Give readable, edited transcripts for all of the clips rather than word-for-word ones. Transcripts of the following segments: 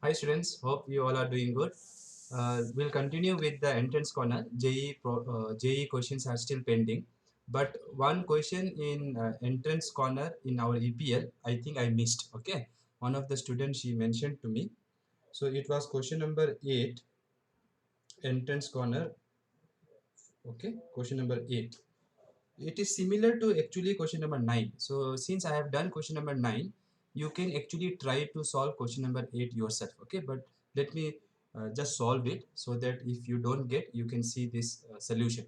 Hi students, hope you all are doing good. We'll continue with the entrance corner. JE questions are still pending, but one question in entrance corner in our EPL, I think I missed. Okay, one of the students she mentioned to me. So it was question number 8, entrance corner. Okay, question number 8. It is similar to actually question number 9. So since I have done question number 9, you can actually try to solve question number 8 yourself. Okay, but let me just solve it so that if you don't get, you can see this solution.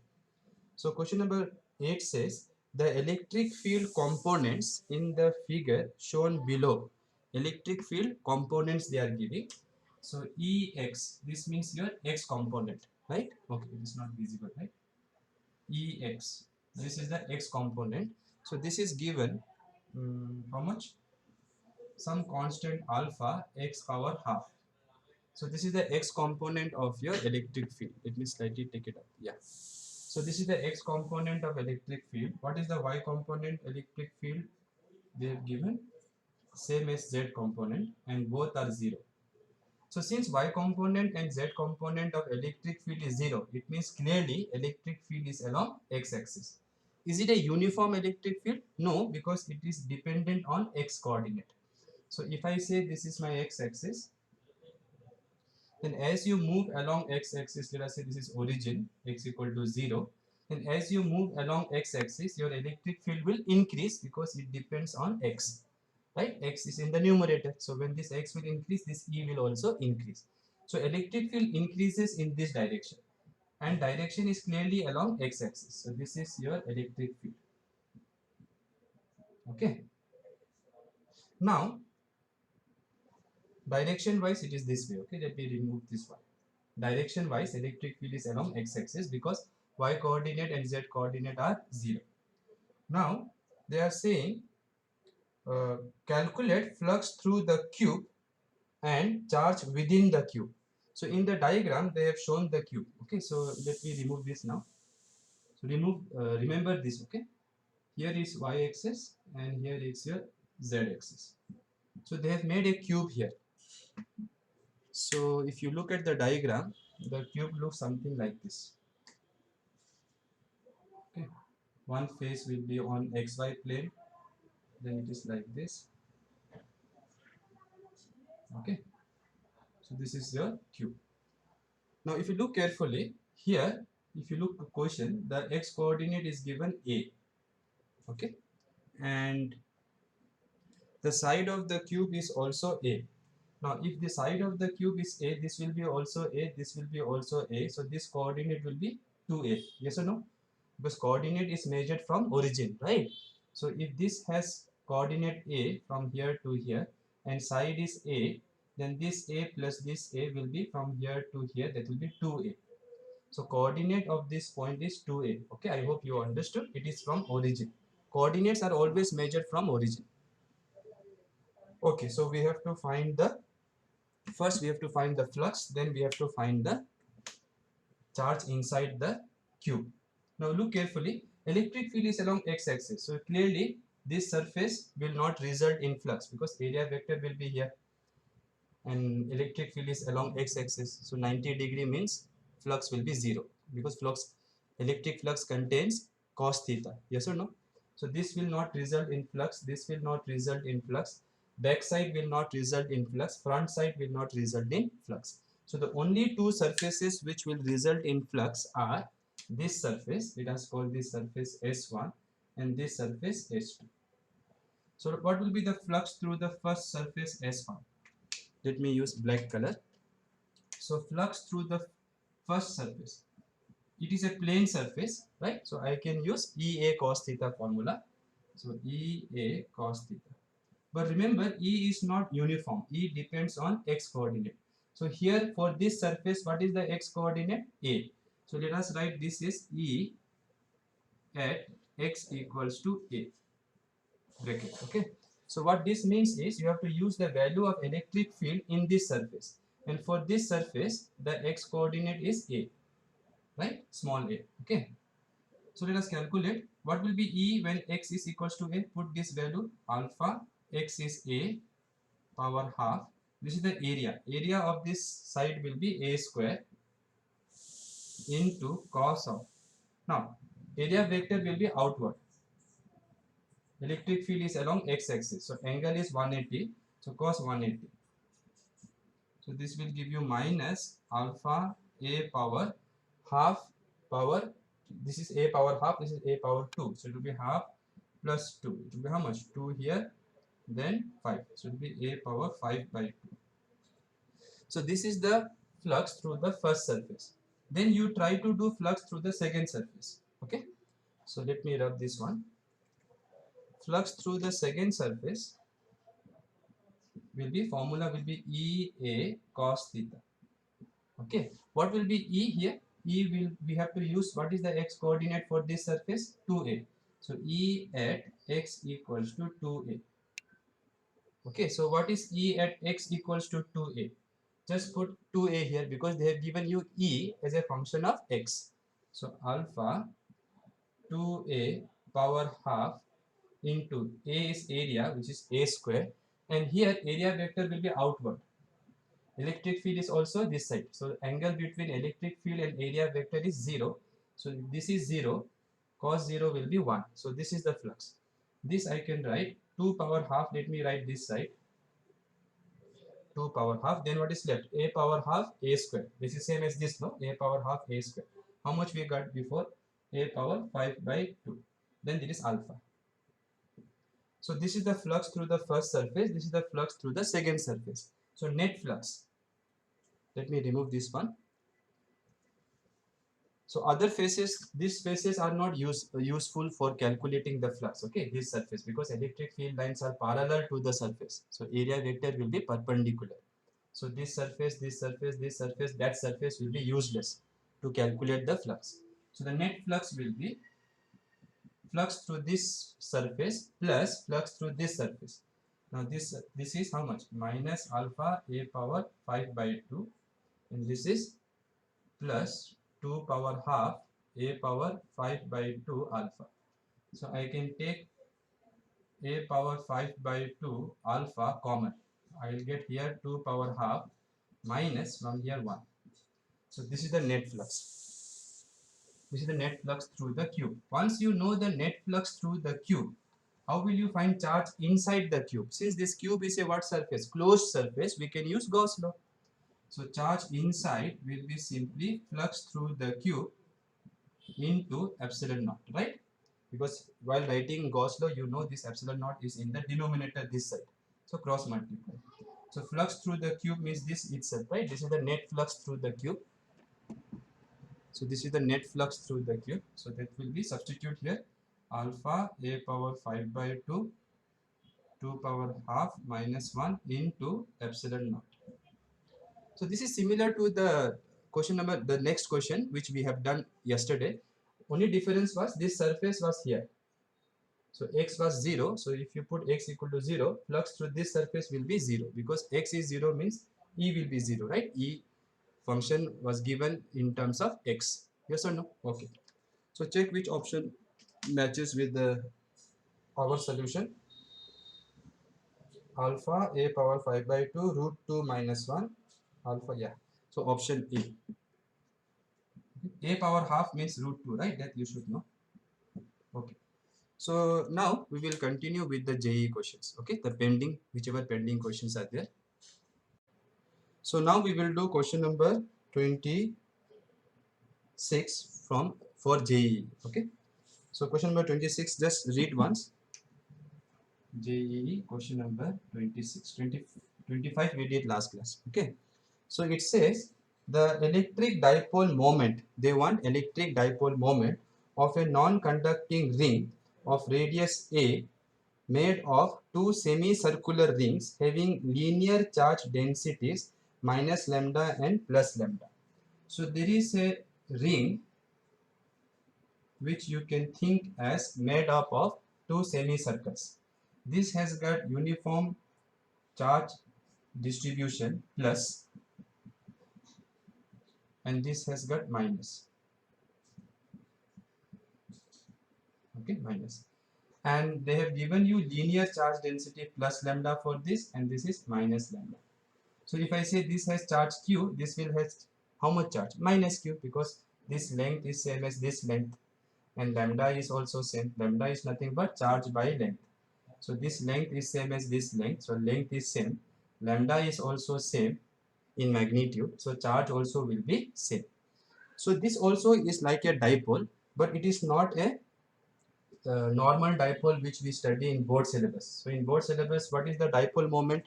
So question number 8 says the electric field components in the figure shown below. Electric field components they are giving. So EX, this means your X component, right? Okay, it is not visible, right? Ex, this is the X component. So this is given how much, some constant alpha x power half. So this is the X component of your electric field. Let me slightly take it up. Yeah, so this is the X component of electric field. What is the Y component electric field? They have given same as Z component and both are 0. So since Y component and Z component of electric field is 0, it means clearly electric field is along X axis. Is it a uniform electric field? No, because it is dependent on X coordinate. So if I say this is my X axis, then as you move along X axis, let us say this is origin, X equal to 0, then as you move along X axis, your electric field will increase because it depends on X. Right, X is in the numerator, so when this X will increase, this E will also increase. So electric field increases in this direction, and direction is clearly along X axis. So this is your electric field. Okay, now direction wise it is this way. Okay, let me remove this one. Direction wise electric field is along X axis because Y coordinate and Z coordinate are 0. Now they are saying uh, calculate flux through the cube and charge within the cube. So in the diagram they have shown the cube. Okay, so let me remove this now. So remember this. Okay, here is y axis and here is your z axis. So they have made a cube here. So if you look at the diagram, the cube looks something like this. Okay, one face will be on xy plane, then it is like this. Okay, so this is your cube. Now if you look carefully here, if you look at question, the x coordinate is given a. Okay, and the side of the cube is also a. Now if the side of the cube is a, this will be also a, this will be also a, so this coordinate will be 2a. Yes or no? Because coordinate is measured from origin, right? So if this has coordinate a from here to here and side is a, then this a plus this a will be from here to here, that will be 2a. So coordinate of this point is 2a. Okay, I hope you understood. It is from origin. Coordinates are always measured from origin. Okay, so we have to find the, first we have to find the flux, then we have to find the charge inside the cube. Now look carefully, electric field is along x-axis, so clearly this surface will not result in flux because area vector will be here and electric field is along x-axis, so 90-degree means flux will be 0 because electric flux contains cos theta. Yes or no? So this will not result in flux, this will not result in flux, back side will not result in flux, front side will not result in flux. So the only two surfaces which will result in flux are this surface, let us call this surface S1, and this surface S2. So what will be the flux through the first surface S1? Let me use black color. So flux through the first surface, it is a plane surface, right? So I can use EA cos theta formula. So EA cos theta. But remember, E is not uniform. E depends on x coordinate. So here for this surface, what is the x coordinate? A. So let us write this is E at x equals to A bracket. Okay. So what this means is you have to use the value of electric field in this surface. And for this surface, the x coordinate is A, right? Small a. Okay. So let us calculate what will be E when x is equals to A. Put this value, alpha x is A power half This is the area. Area of this side will be a square into cos of. Now, area vector will be outward. Electric field is along x-axis. So, angle is 180. So, cos 180. So, this will give you minus alpha a power half power. This is a power half. This is a power 2. So, it will be half plus 2. It will be how much? 2 here, then 5. So, it will be a power 5 by 2. So, this is the flux through the first surface. Then you try to do flux through the second surface. Okay. So, let me rub this one. Flux through the second surface will be, formula will be EA cos theta. Okay, what will be E here? E will, we have to use, what is the x coordinate for this surface? 2a. So E at x equals to 2a. Okay, so what is E at x equals to 2a? Just put 2a here because they have given you E as a function of x. So alpha 2a power half into a is area, which is a square, and here area vector will be outward. Electric field is also this side. So angle between electric field and area vector is 0. So this is 0. Cos 0 will be 1. So this is the flux. This I can write 2 power half. Let me write this side. 2 power half. Then what is left? A power half a square. This is same as this, no? A power half a square. How much we got before? A power 5 by 2. Then there is alpha. So this is the flux through the first surface. This is the flux through the second surface. So net flux. Let me remove this one. So other phases, these phases are not useful for calculating the flux, okay, this surface, because electric field lines are parallel to the surface. So area vector will be perpendicular. So this surface, this surface, this surface, that surface will be useless to calculate the flux. So the net flux will be flux through this surface plus flux through this surface. Now this is how much? Minus alpha a power 5 by 2, and this is plus 2 power half a power 5 by 2 alpha. So I can take a power 5 by 2 alpha common. I will get here 2 power half minus from here 1. So this is the net flux. This is the net flux through the cube. Once you know the net flux through the cube, how will you find charge inside the cube? Since this cube is a what surface? Closed surface, we can use Gauss law. So charge inside will be simply flux through the cube into epsilon naught, right? Because while writing Gauss law, you know this epsilon naught is in the denominator this side. So cross multiply. So flux through the cube means this itself, right? This is the net flux through the cube. So this is the net flux through the cube. So that will be substitute here alpha a power 5 by 2, 2 power half minus 1 into epsilon naught. So this is similar to the question number, the next question which we have done yesterday. Only difference was this surface was here. So x was 0. So if you put x equal to 0, flux through this surface will be 0, because x is 0 means E will be 0, right? E function was given in terms of x. Yes or no? Okay. So check which option matches with our solution. Alpha a power 5 by 2 root 2 minus 1 alpha, yeah. So option A. A power half means root 2, right? That you should know. Okay. So now we will continue with the JEE questions. Okay, the pending, whichever pending questions are there. So now we will do question number 26 for JEE. Okay. So question number 26, just read once. JEE question number 26. 25 we did last class. Okay. So it says the electric dipole moment, they want electric dipole moment of a non-conducting ring of radius A made of two semicircular rings having linear charge densities minus lambda and plus lambda. So there is a ring which you can think as made up of two semicircles. This has got uniform charge distribution plus, and this has got minus. Okay, minus. And they have given you linear charge density plus lambda for this, and this is minus lambda. So if I say this has charge q, this will has how much charge? Minus q, because this length is same as this length, and lambda is also same. Lambda is nothing but charge by length. So this length is same as this length, so length is same. Lambda is also same in magnitude, so charge also will be same. So this also is like a dipole, but it is not a normal dipole which we study in board syllabus. So in board syllabus, what is the dipole moment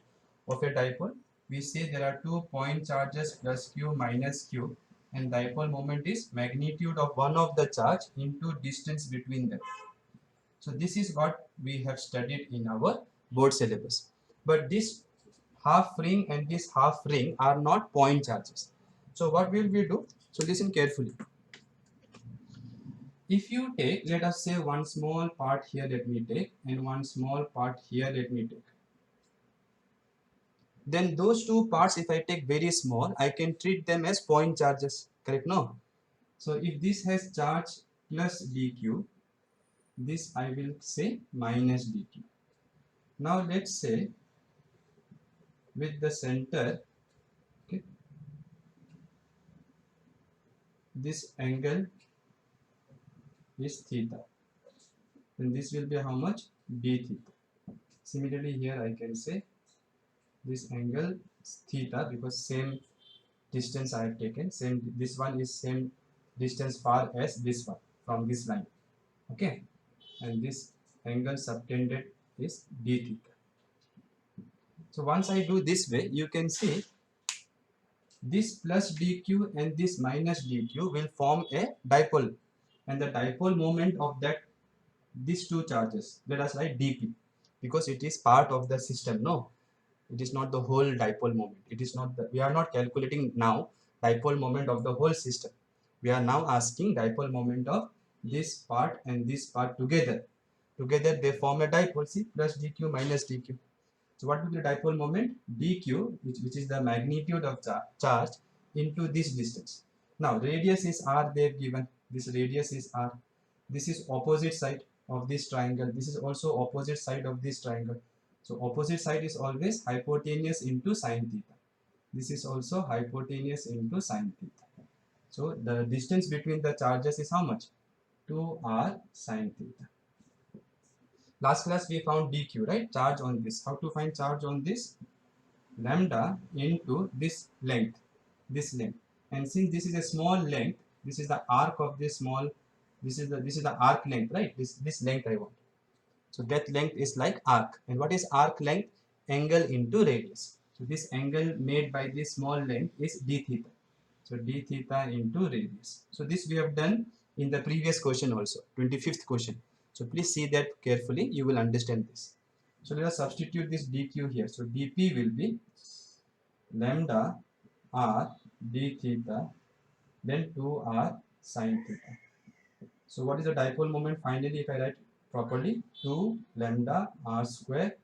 of a dipole? We say there are 2 point charges plus q minus q, and dipole moment is magnitude of one of the charge into distance between them. So this is what we have studied in our board syllabus. But this half ring and this half ring are not point charges. So what will we do? So listen carefully. If you take, let us say, one small part here, let me take, and one small part here, let me take. Then those two parts, if I take very small, I can treat them as point charges, correct? No? So if this has charge plus dq, this I will say minus dq. Now let's say with the center, okay, this angle is theta, and this will be how much? D theta. Similarly here I can say this angle is theta, because same distance I have taken, same, this one is same distance far as this one from this line, okay, and this angle subtended is d theta. So once I do this way, you can see this plus dq and this minus dq will form a dipole, and the dipole moment of that, these two charges, let us write dp, because it is part of the system. No, it is not the whole dipole moment. It is not the, we are not calculating now dipole moment of the whole system. We are now asking dipole moment of this part and this part together. Together they form a dipole. See, plus dq minus dq. So what will be the dipole moment? dq, which is the magnitude of charge into this distance. Now radius is r, they have given. This radius is r. This is opposite side of this triangle. This is also opposite side of this triangle. So opposite side is always hypotenuse into sine theta. This is also hypotenuse into sine theta. So the distance between the charges is how much? 2r sine theta. Last class we found dq, right? Charge on this. How to find charge on this? Lambda into this length. And since this is a small length, this is the arc of this small, this is the arc length, right? This length I want. So that length is like arc. And what is arc length? Angle into radius. So this angle made by this small length is d theta. So d theta into radius. So this we have done in the previous question also, 25th question. So please see that carefully, you will understand this. So let us substitute this dq here. So dp will be lambda r d theta, then 2r sine theta. So what is the dipole moment finally if I write properly? 2 lambda r square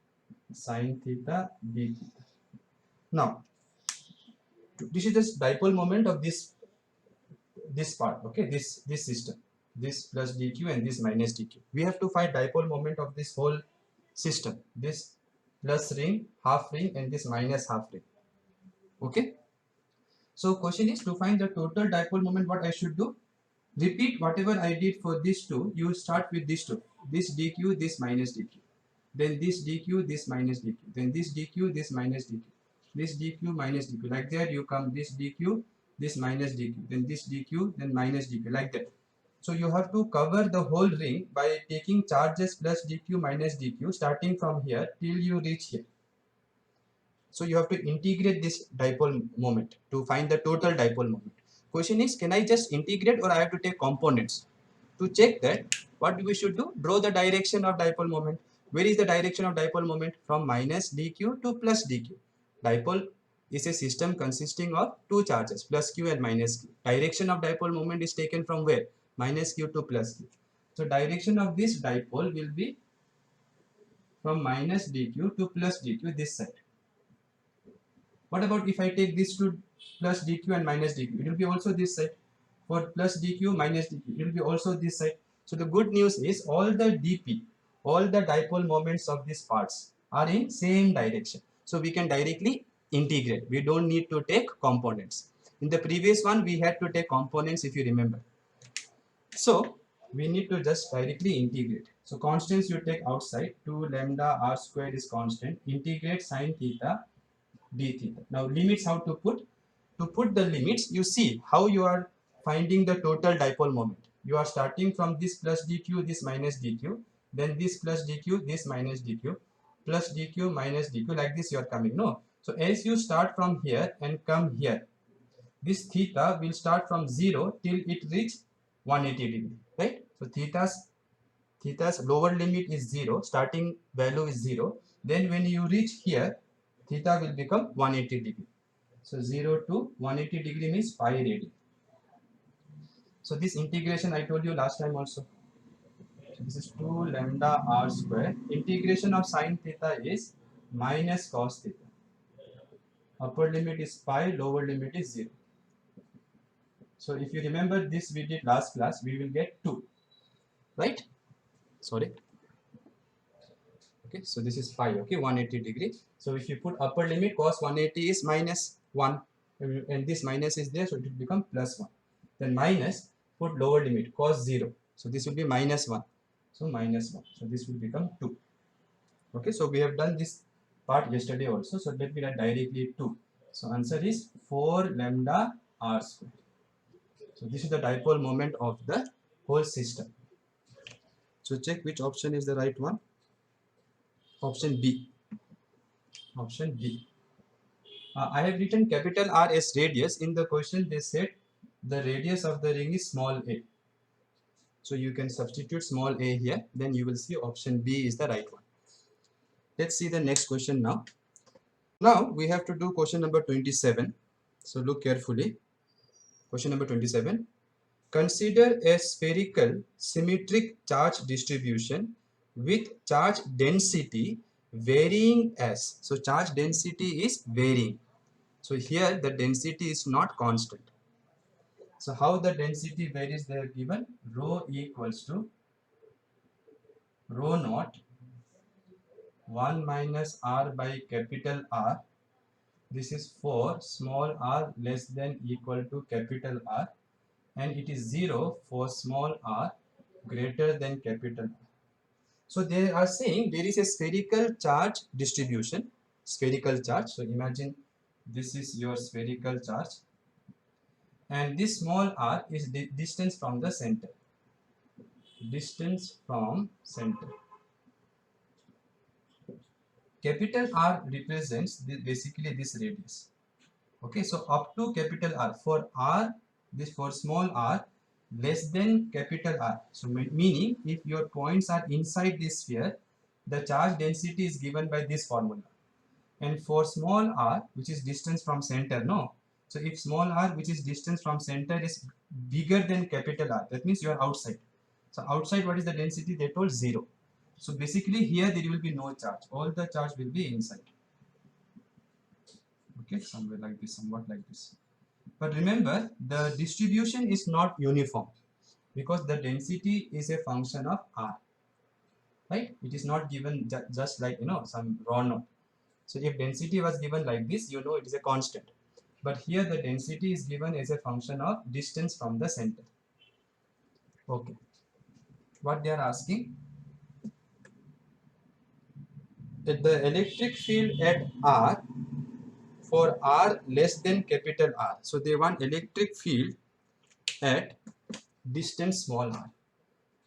sine theta d theta. Now this is the dipole moment of this part, okay, this system, this plus dq and this minus dq. We have to find dipole moment of this whole system, this plus ring, half ring, and this minus half ring, okay. So question is to find the total dipole moment. What I should do? Repeat whatever I did for these two. You start with these two, this dq, this minus dq, then this dq, this minus dq, then this dq, this minus dq, this dq minus dq, like that you come this dq, this minus dq, then this dq, then minus dq, like that. So you have to cover the whole ring by taking charges plus dq minus dq starting from here till you reach here. So you have to integrate this dipole moment to find the total dipole moment. Question is, can I just integrate or I have to take components? To check that, what we should do? Draw the direction of dipole moment. Where is the direction of dipole moment? From minus dq to plus dq. Dipole is a system consisting of two charges, plus q and minus q. Direction of dipole moment is taken from where? Minus q to plus q. So direction of this dipole will be from minus dq to plus dq, this side. What about if I take this to plus dq and minus dq? It will be also this side. For plus dq minus dq, it will be also this side. So the good news is all the dp, all the dipole moments of these parts are in same direction. So we can directly integrate. We don't need to take components. In the previous one, we had to take components, if you remember. So we need to just directly integrate. So constants you take outside. 2 lambda r squared is constant. Integrate sine theta d theta. Now limits how to put? To put the limits, you see how you are finding the total dipole moment. You are starting from this plus dq, this minus dq, then this plus dq, this minus dq, plus dq minus dq, like this you are coming. No. So as you start from here and come here, this theta will start from 0 till it reach 180 degree, right? So theta's lower limit is 0, starting value is 0. Then when you reach here, theta will become 180 degree. So 0 to 180 degree means pi radian. So this integration I told you last time also. So this is 2 lambda r square. Integration of sine theta is minus cos theta. Upper limit is pi, lower limit is 0. So if you remember this we did last class, we will get 2, right? Sorry. Okay, so this is pi, okay, 180 degree. So if you put upper limit, cos 180 is minus 1, and this minus is there, so it will become plus 1. Then minus, put lower limit, cos 0. So this will be minus 1. So minus 1. So this will become 2. Okay, so we have done this part yesterday also. So let me write directly 2. So answer is 4 lambda r square. So this is the dipole moment of the whole system. So check which option is the right one. Option B. Option B. I have written capital R as radius. In the question they said the radius of the ring is small a. So you can substitute small a here. Then you will see option B is the right one. Let's see the next question now. Now we have to do question number 27. So look carefully. Question number 27. Consider a spherical symmetric charge distribution with charge density varying as. So charge density is varying. So here the density is not constant. So how the density varies, they are given rho equals to rho naught 1 minus r by capital R. This is for small r less than equal to capital R, and it is 0 for small r greater than capital R. So they are saying there is a spherical charge distribution, spherical charge. So imagine this is your spherical charge, and this small r is the distance from the center. Distance from center. Capital R represents basically this radius. Okay, so up to capital R, for R, this for small r less than capital R. So meaning if your points are inside this sphere, the charge density is given by this formula. And for small r, which is distance from center, no. So if small r, which is distance from center, is bigger than capital R, that means you are outside. So outside, what is the density? They told 0. So basically here there will be no charge. All the charge will be inside. Okay, somewhere like this, somewhat like this. But remember, the distribution is not uniform because the density is a function of R. Right? It is not given just like, some raw note. So if density was given like this, it is a constant. But here the density is given as a function of distance from the center. Okay. What they are asking? The electric field at R for R less than capital R. So they want electric field at distance small r,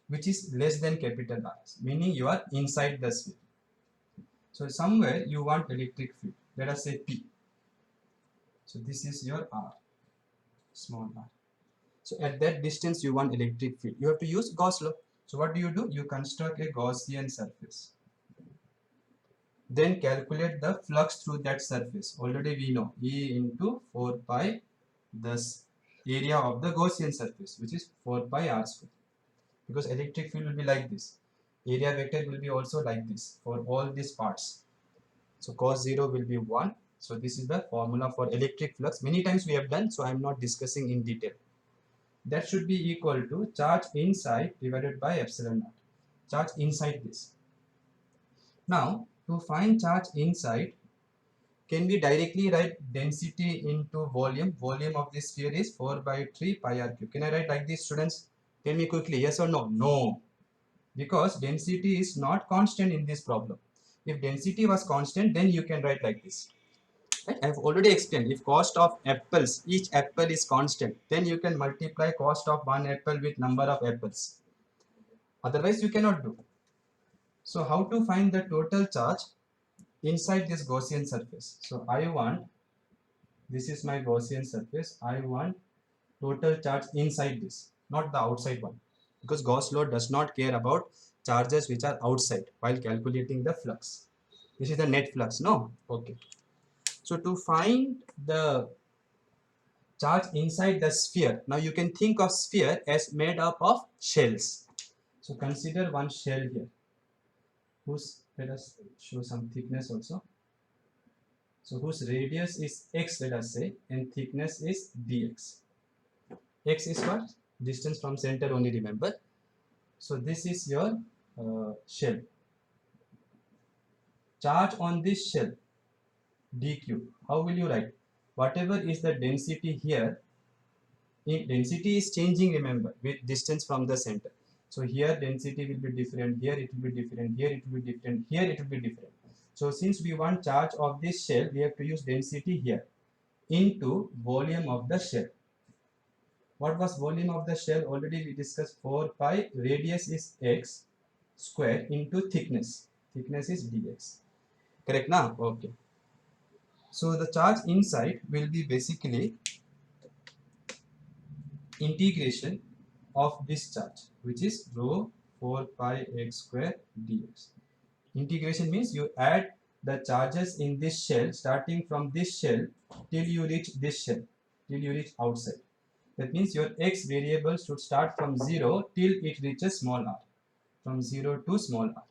which is less than capital R, meaning you are inside the sphere. So somewhere you want electric field. Let us say P. So this is your R, small r. So at that distance you want electric field. You have to use Gauss law. So what do? You construct a Gaussian surface. Then calculate the flux through that surface. Already we know E into 4 pi the area of the Gaussian surface, which is 4 pi r square. Because electric field will be like this. Area vector will be also like this for all these parts. So cos 0 will be 1. So this is the formula for electric flux. Many times we have done, so I am not discussing in detail. That should be equal to charge inside divided by epsilon naught. Charge inside this. Now, to find charge inside, can we directly write density into volume? Volume of this sphere is 4 by 3 pi r cube. Can I write like this, students? Tell me quickly, yes or no? No, because density is not constant in this problem. If density was constant, then you can write like this. Right? I have already explained, if cost of apples, each apple is constant, then you can multiply cost of one apple with number of apples. Otherwise, you cannot do. So how to find the total charge inside this Gaussian surface? So I want, this is my Gaussian surface, I want total charge inside this, not the outside one, because Gauss law does not care about charges which are outside while calculating the flux. This is the net flux, no? Okay. So to find the charge inside the sphere, now you can think of sphere as made up of shells. So consider one shell here, whose, let us show some thickness also. So whose radius is x, let us say, and thickness is dx. X is what? Distance from center only, remember. So this is your shell. Charge on this shell, dq. How will you write? Whatever is the density here, if density is changing, remember, with distance from the center. So here density will be different, here it will be different, here it will be different, here it will be different. So since we want charge of this shell, we have to use density here into volume of the shell. What was volume of the shell? Already we discussed 4 pi, radius is x square into thickness. Thickness is dx. Correct now? Okay. So the charge inside will be basically integration of this charge, which is rho 4 pi x square dx. Integration means you add the charges in this shell starting from this shell till you reach this shell, till you reach outside. That means your x variable should start from 0 till it reaches small r, from 0 to small r.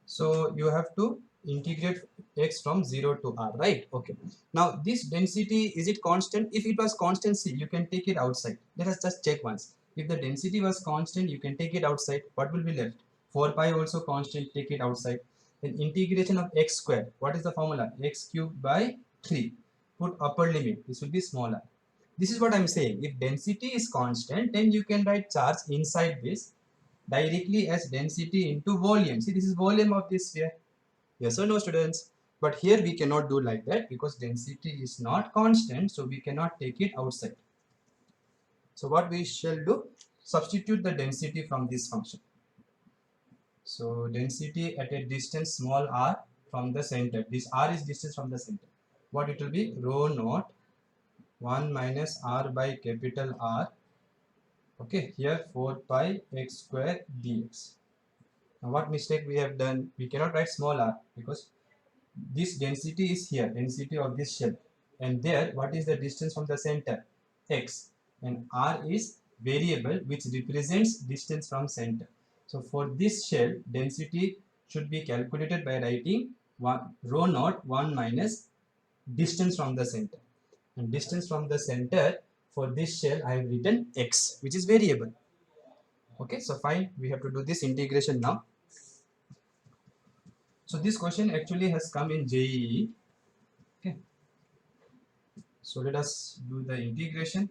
So you have to integrate x from 0 to r, right? Okay. Now this density, is it constant? If it was constant, see, you can take it outside. Let us just check once. If the density was constant, you can take it outside. What will be left? 4 pi also constant, take it outside. Then integration of x square. What is the formula? X cubed by 3. Put upper limit. This will be smaller. This is what I'm saying. If density is constant, then you can write charge inside this directly as density into volume. See, this is volume of this sphere. Yes or no, students? But here we cannot do like that because density is not constant, so we cannot take it outside. So what we shall do? Substitute the density from this function. So density at a distance small r from the center. This r is distance from the center. What it will be? Rho naught 1 minus r by capital R. Okay, here 4 pi x square dx. Now what mistake we have done? We cannot write small r because this density is here, density of this shell, and there what is the distance from the center? X, and r is variable which represents distance from center. So for this shell, density should be calculated by writing rho naught 1 minus distance from the center, and distance from the center for this shell I have written x, which is variable. Okay, so fine, we have to do this integration now. So this question actually has come in JEE. Okay. So let us do the integration.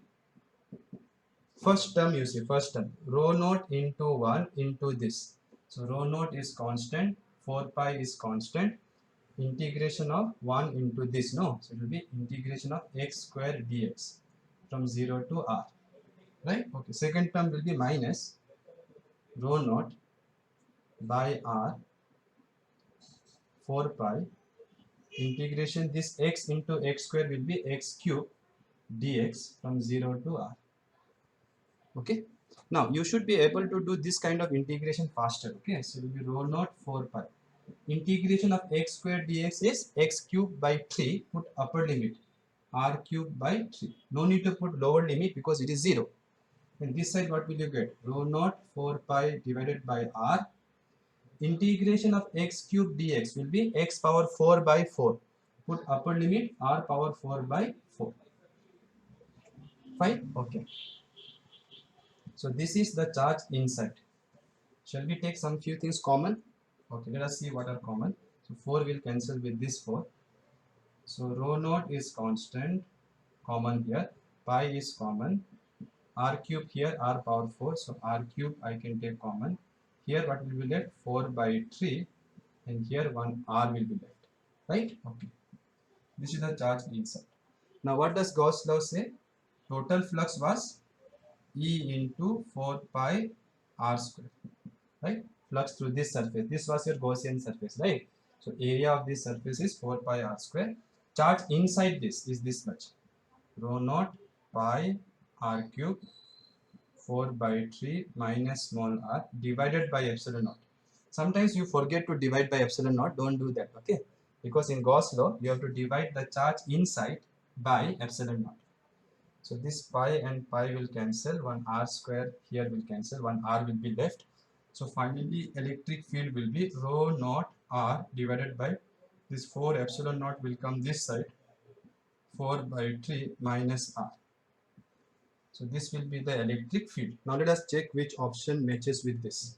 First term, you see, first term, rho naught into 1 into this. So rho naught is constant, 4 pi is constant. Integration of 1 into this, no? So it will be integration of x square dx from 0 to r. Right? Okay. Second term will be minus rho naught by r 4 pi integration this x into x square will be x cube dx from 0 to r. Okay, now you should be able to do this kind of integration faster. Okay, so it will be rho naught 4 pi integration of x square dx is x cube by 3. Put upper limit r cube by 3. No need to put lower limit because it is 0. And this side what will you get? Rho naught 4 pi divided by r. Integration of x cube dx will be x power 4 by 4. Put upper limit r power 4 by 4. Fine? Okay. So this is the charge inside. Shall we take some few things common? Okay, let us see what are common. So 4 will cancel with this 4. So rho naught is constant, common here, pi is common, r cube here r power 4, so r cube I can take common. Here what will be left? 4 by 3, and here one r will be left, right? Okay, this is the charge inside. Now what does Gauss law say? Total flux was E into 4 pi r square, right? Flux through this surface. This was your Gaussian surface, right? So area of this surface is 4 pi r square. Charge inside this is this much. Rho naught pi r cube 4 by 3 minus small r divided by epsilon naught. Sometimes you forget to divide by epsilon naught. Don't do that, okay? Because in Gauss law, you have to divide the charge inside by epsilon naught. So this pi and pi will cancel, one r square here will cancel, one r will be left. So finally electric field will be rho naught r divided by this 4 epsilon naught will come this side, 4 by 3 minus r. So this will be the electric field. Now let us check which option matches with this.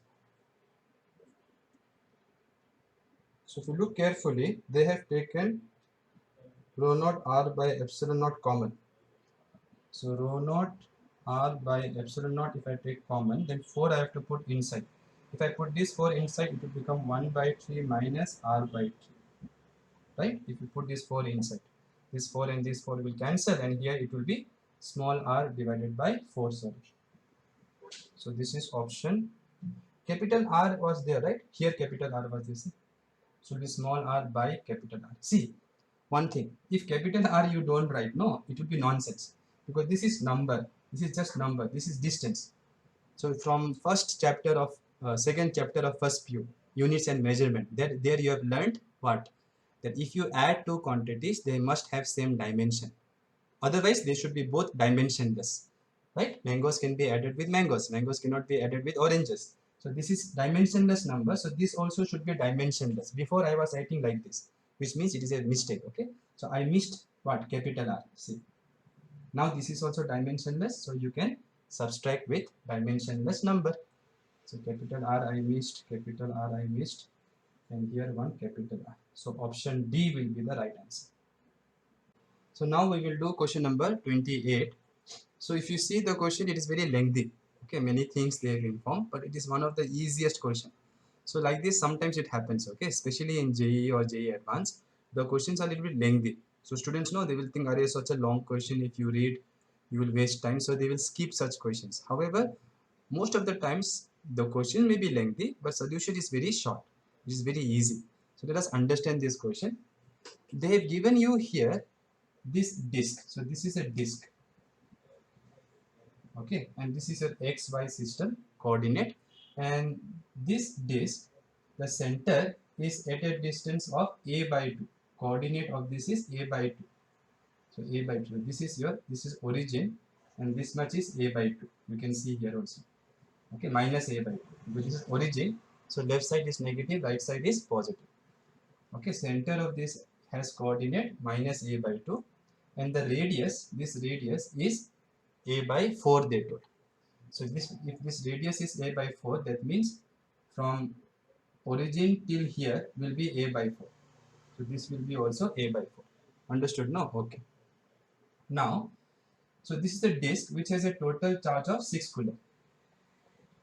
So if you look carefully, they have taken rho naught r by epsilon naught common. So rho naught r by epsilon naught, if I take common, then 4 I have to put inside. If I put this 4 inside, it will become 1 by 3 minus r by 3. Right? If you put this 4 inside, this 4 and this 4 will cancel, and here it will be small r divided by 4. Sorry. So this is option. Capital R was there, right? Here capital R was this. So it is small r by capital R. See, one thing, if capital R you don't write, no, it will be nonsense, because this is number, this is just number, this is distance. So from first chapter of second chapter of first PU, units and measurement, there you have learned what? That if you add two quantities, they must have same dimension. Otherwise, they should be both dimensionless, right? Mangoes can be added with mangoes. Mangoes cannot be added with oranges. So this is dimensionless number. So this also should be dimensionless. Before I was writing like this, which means it is a mistake. Okay. So I missed what? Capital R. See. Now this is also dimensionless. So you can subtract with dimensionless number. So capital R I missed. Capital R I missed. And here one capital R. So option D will be the right answer. So now we will do question number 28. So if you see the question, it is very lengthy. Okay, many things they have informed, but it is one of the easiest question. So like this, sometimes it happens. Okay, especially in JEE or JEE Advanced, the questions are a little bit lengthy. So students know, they will think, "Arey, such a long question. If you read, you will waste time." So they will skip such questions. However, most of the times the question may be lengthy, but solution is very short. It is very easy. So let us understand this question. They have given you here this disk. So this is a disk. Okay, and this is your XY system coordinate, and this disk, the center is at a distance of a by 2. Coordinate of this is a by 2. So a by 2. This is origin, and this much is a by 2. You can see here also. Okay, minus a by 2. This is origin. So left side is negative, right side is positive. Okay, center of this has coordinate minus a by 2, and the radius, this radius is a by 4 they told. So if this radius is a by 4, that means from origin till here will be a by 4. So this will be also a by 4. Understood now? Okay. Now, so this is the disk which has a total charge of 6 coulomb.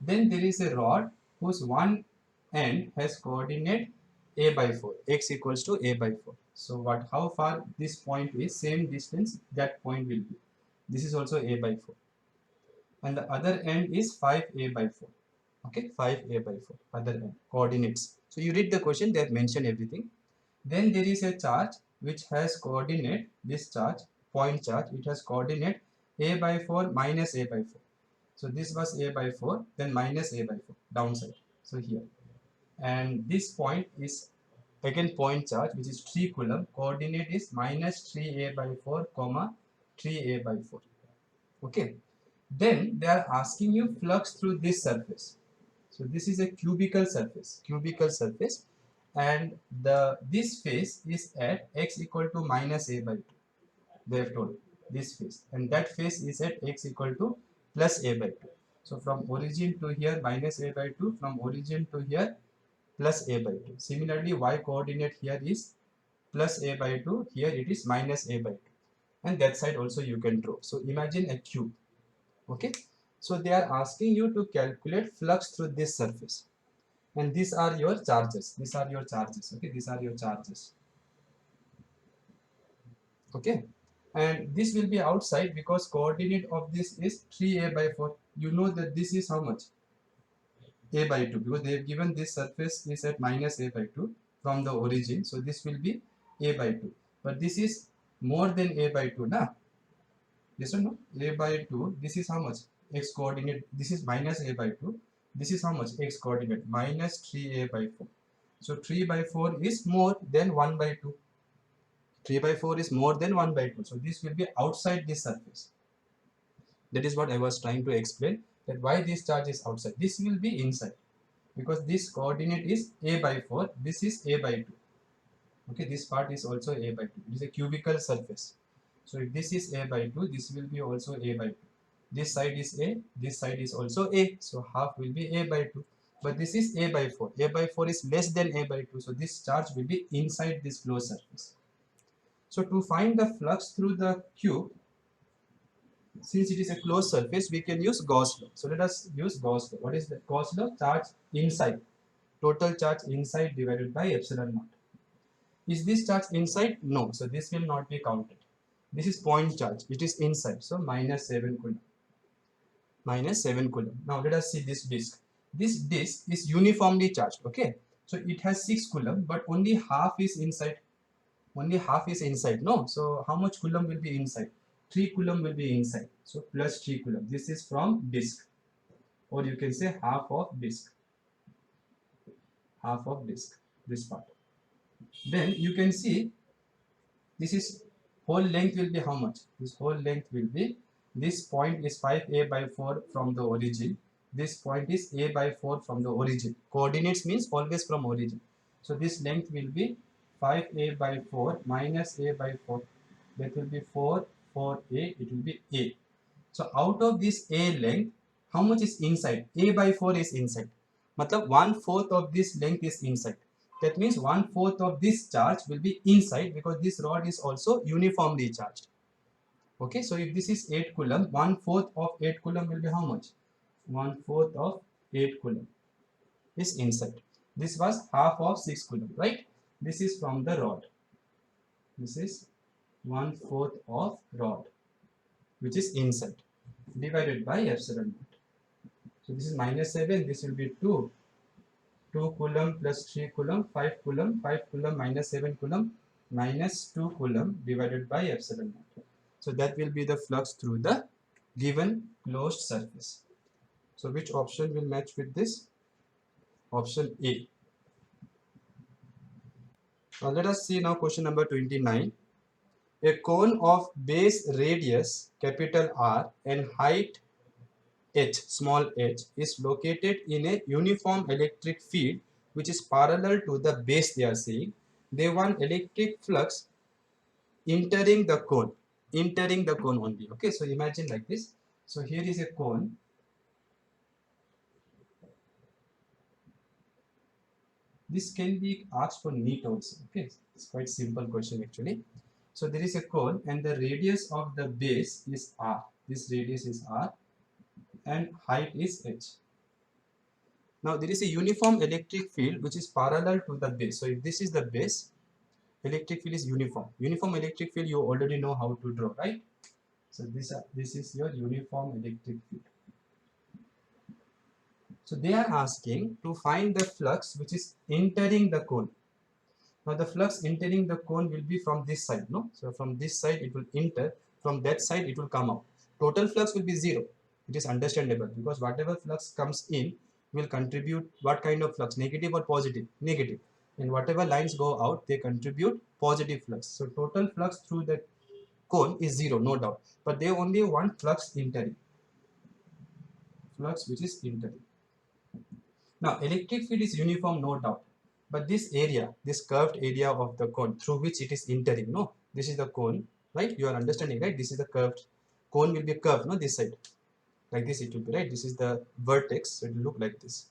Then there is a rod whose one end has coordinate a by 4, x equals to a by 4. So what? How far this point is, same distance that point will be. This is also a by 4. And the other end is 5a by 4. Okay, 5a by 4, other end, coordinates. So you read the question, they have mentioned everything. Then there is a charge which has coordinate, this charge, point charge, it has coordinate a by 4 minus a by 4. So this was a by 4, then minus a by 4, downside. So here. And this point is again point charge, which is 3 coulomb. Coordinate is minus 3a by 4, comma 3a by 4. Okay. Then they are asking you flux through this surface. So this is a cubical surface, and this face is at x equal to minus a by 2. They have told this face, and that face is at x equal to plus a by 2. So from origin to here minus a by 2, from origin to here plus a by 2. Similarly, y coordinate here is plus a by 2, here it is minus a by 2, and that side also you can draw. So imagine a cube. Okay, so they are asking you to calculate flux through this surface, and these are your charges. These are your charges. Okay, these are your charges. Okay, and this will be outside because coordinate of this is 3a by 4. You know that this is how much? A by 2, because they have given this surface is at minus a by 2 from the origin, so this will be a by 2, but this is more than a by 2 na. Yes or no? A by 2, this is how much? X coordinate, this is minus a by 2, this is how much? X coordinate minus 3a by 4. So 3 by 4 is more than 1 by 2. 3 by 4 is more than 1 by 2, so this will be outside this surface. That is what I was trying to explain, that why this charge is outside. This will be inside because this coordinate is a by 4, this is a by 2. Okay, this part is also a by 2. It is a cubical surface. So if this is a by 2, this will be also a by 2. This side is a, this side is also a. So half will be a by 2. But this is a by 4. A by 4 is less than a by 2. So this charge will be inside this closed surface. So to find the flux through the cube, since it is a closed surface, we can use Gauss law. So let us use Gauss law. What is the Gauss law? Charge inside. Total charge inside divided by epsilon naught. Is this charge inside? No. So this will not be counted. This is point charge. It is inside. So minus 7 coulomb. Minus 7 coulomb. Now let us see this disk. This disk is uniformly charged. Okay. So it has 6 coulomb, but only half is inside. Only half is inside. No. So how much coulomb will be inside? 3 coulomb will be inside. So plus 3 coulomb. This is from disk. Or you can say half of disk. Half of disk. This part. Then you can see this is whole length will be how much? This whole length will be, this point is 5a by 4 from the origin. This point is a by 4 from the origin. Coordinates means always from origin. So this length will be 5a by 4 minus a by 4. That will be 4, 4a, it will be a. So out of this a length, how much is inside? A by 4 is inside. Matlab 1/4 of this length is inside. That means 1/4 of this charge will be inside because this rod is also uniformly charged. Okay, so if this is 8 coulomb, 1/4 of 8 coulomb will be how much? 1/4 of 8 coulomb is inside. This was half of 6 coulomb, right? This is from the rod. This is 1/4 of rod, which is inside, divided by epsilon naught. So this is minus 7, this will be 2. 2 coulomb plus 3 coulomb, 5 coulomb, 5 coulomb minus 7 coulomb, minus 2 coulomb divided by epsilon naught. So that will be the flux through the given closed surface. So which option will match with this? Option A. Now let us see now question number 29. A cone of base radius capital R and height h, small h, is located in a uniform electric field which is parallel to the base they are saying. They want electric flux entering the cone only. Okay, so imagine like this. So here is a cone. This can be asked for NEET also. Okay, it's quite simple question actually. So there is a cone and the radius of the base is R. This radius is R and height is h. Now there is a uniform electric field which is parallel to the base. So if this is the base, electric field is uniform. Uniform electric field you already know how to draw, right? So this is your uniform electric field. So they are asking to find the flux which is entering the cone. Now the flux entering the cone will be from this side, no? So from this side it will enter, from that side it will come out. Total flux will be 0. It is understandable because whatever flux comes in will contribute what kind of flux, negative or positive? Negative. And whatever lines go out, they contribute positive flux. So total flux through the cone is 0, no doubt. But they only want flux entering. Flux which is entering. Now electric field is uniform, no doubt. But this area, this curved area of the cone through which it is entering, no? This is the cone, right? You are understanding, right? This is the curved, cone will be curved, no? This side. Like this it will be, right? This is the vertex, so it will look like this,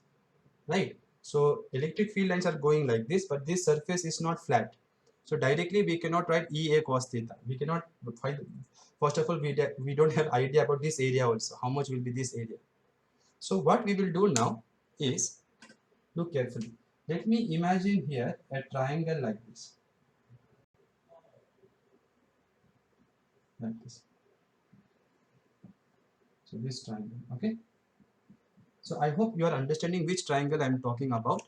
right? So electric field lines are going like this, but this surface is not flat. So directly we cannot write EA cos theta. We cannot find, first of all, we don't have idea about this area also, how much will be this area. So what we will do now is, look carefully. Let me imagine here a triangle like this. Like this. So this triangle, okay. So I hope you are understanding which triangle I am talking about.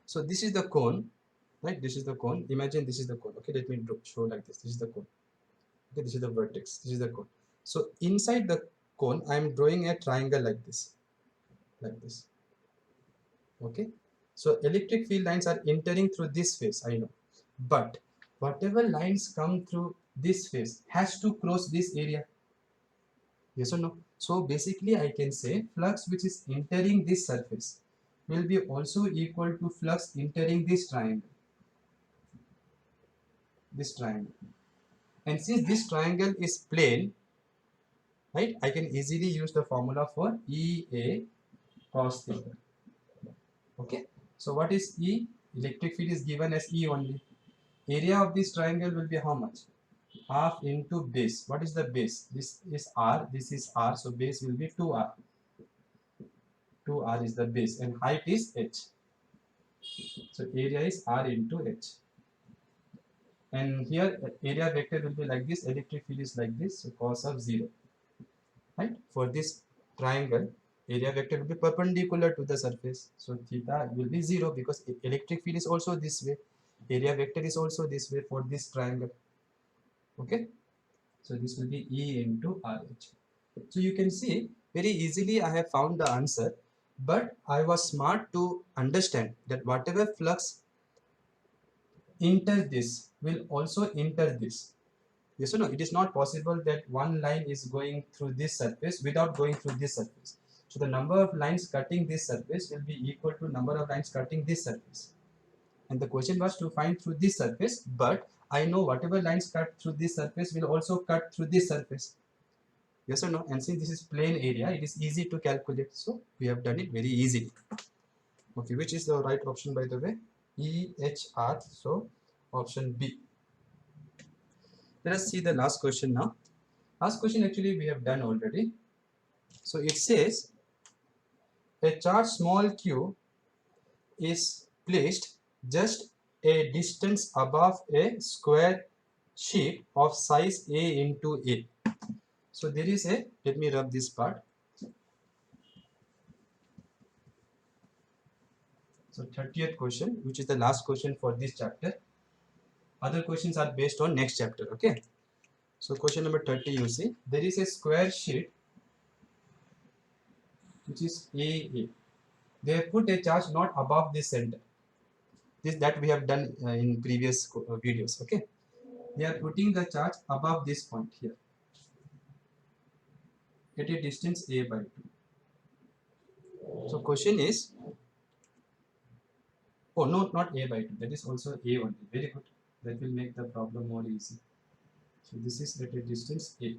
So this is the cone, right? This is the cone. Imagine this is the cone. Okay, let me show like this. This is the cone. Okay, this is the vertex. This is the cone. So inside the cone, I am drawing a triangle like this. Like this. Okay. So electric field lines are entering through this face, I know. But whatever lines come through this face has to cross this area. Yes or no? So basically I can say flux which is entering this surface will be also equal to flux entering this triangle. This triangle. And since this triangle is plane, right, I can easily use the formula for EA cos theta. Okay. So what is E? Electric field is given as E only. Area of this triangle will be how much? Half into base. What is the base? This is R, this is R, so base will be 2R. 2R is the base and height is H. So area is R into H. And here area vector will be like this, electric field is like this, so cos of 0. Right? For this triangle, area vector will be perpendicular to the surface. So theta will be 0 because electric field is also this way. Area vector is also this way for this triangle. Okay? So this will be E into RH. So you can see very easily I have found the answer, but I was smart to understand that whatever flux enter this will also enter this. Yes or no? It is not possible that one line is going through this surface without going through this surface. So the number of lines cutting this surface will be equal to number of lines cutting this surface. And the question was to find through this surface, but I know whatever lines cut through this surface will also cut through this surface. Yes or no? And since this is plane area, it is easy to calculate. So we have done it very easily. Okay, which is the right option by the way? EHR. So option B. Let us see the last question now. Last question actually we have done already. So it says a charge small q is placed just a distance above a square sheet of size A into A. So there is a, let me rub this part. So 30th question, which is the last question for this chapter. Other questions are based on next chapter, okay? So question number 30, you see, there is a square sheet which is AA. They have put a charge not above this center. This that we have done in previous videos, okay? They are putting the charge above this point here at a distance A by 2. So question is, oh no, not A by 2, that is also A only. Very good. That will make the problem more easy. So this is at a distance A.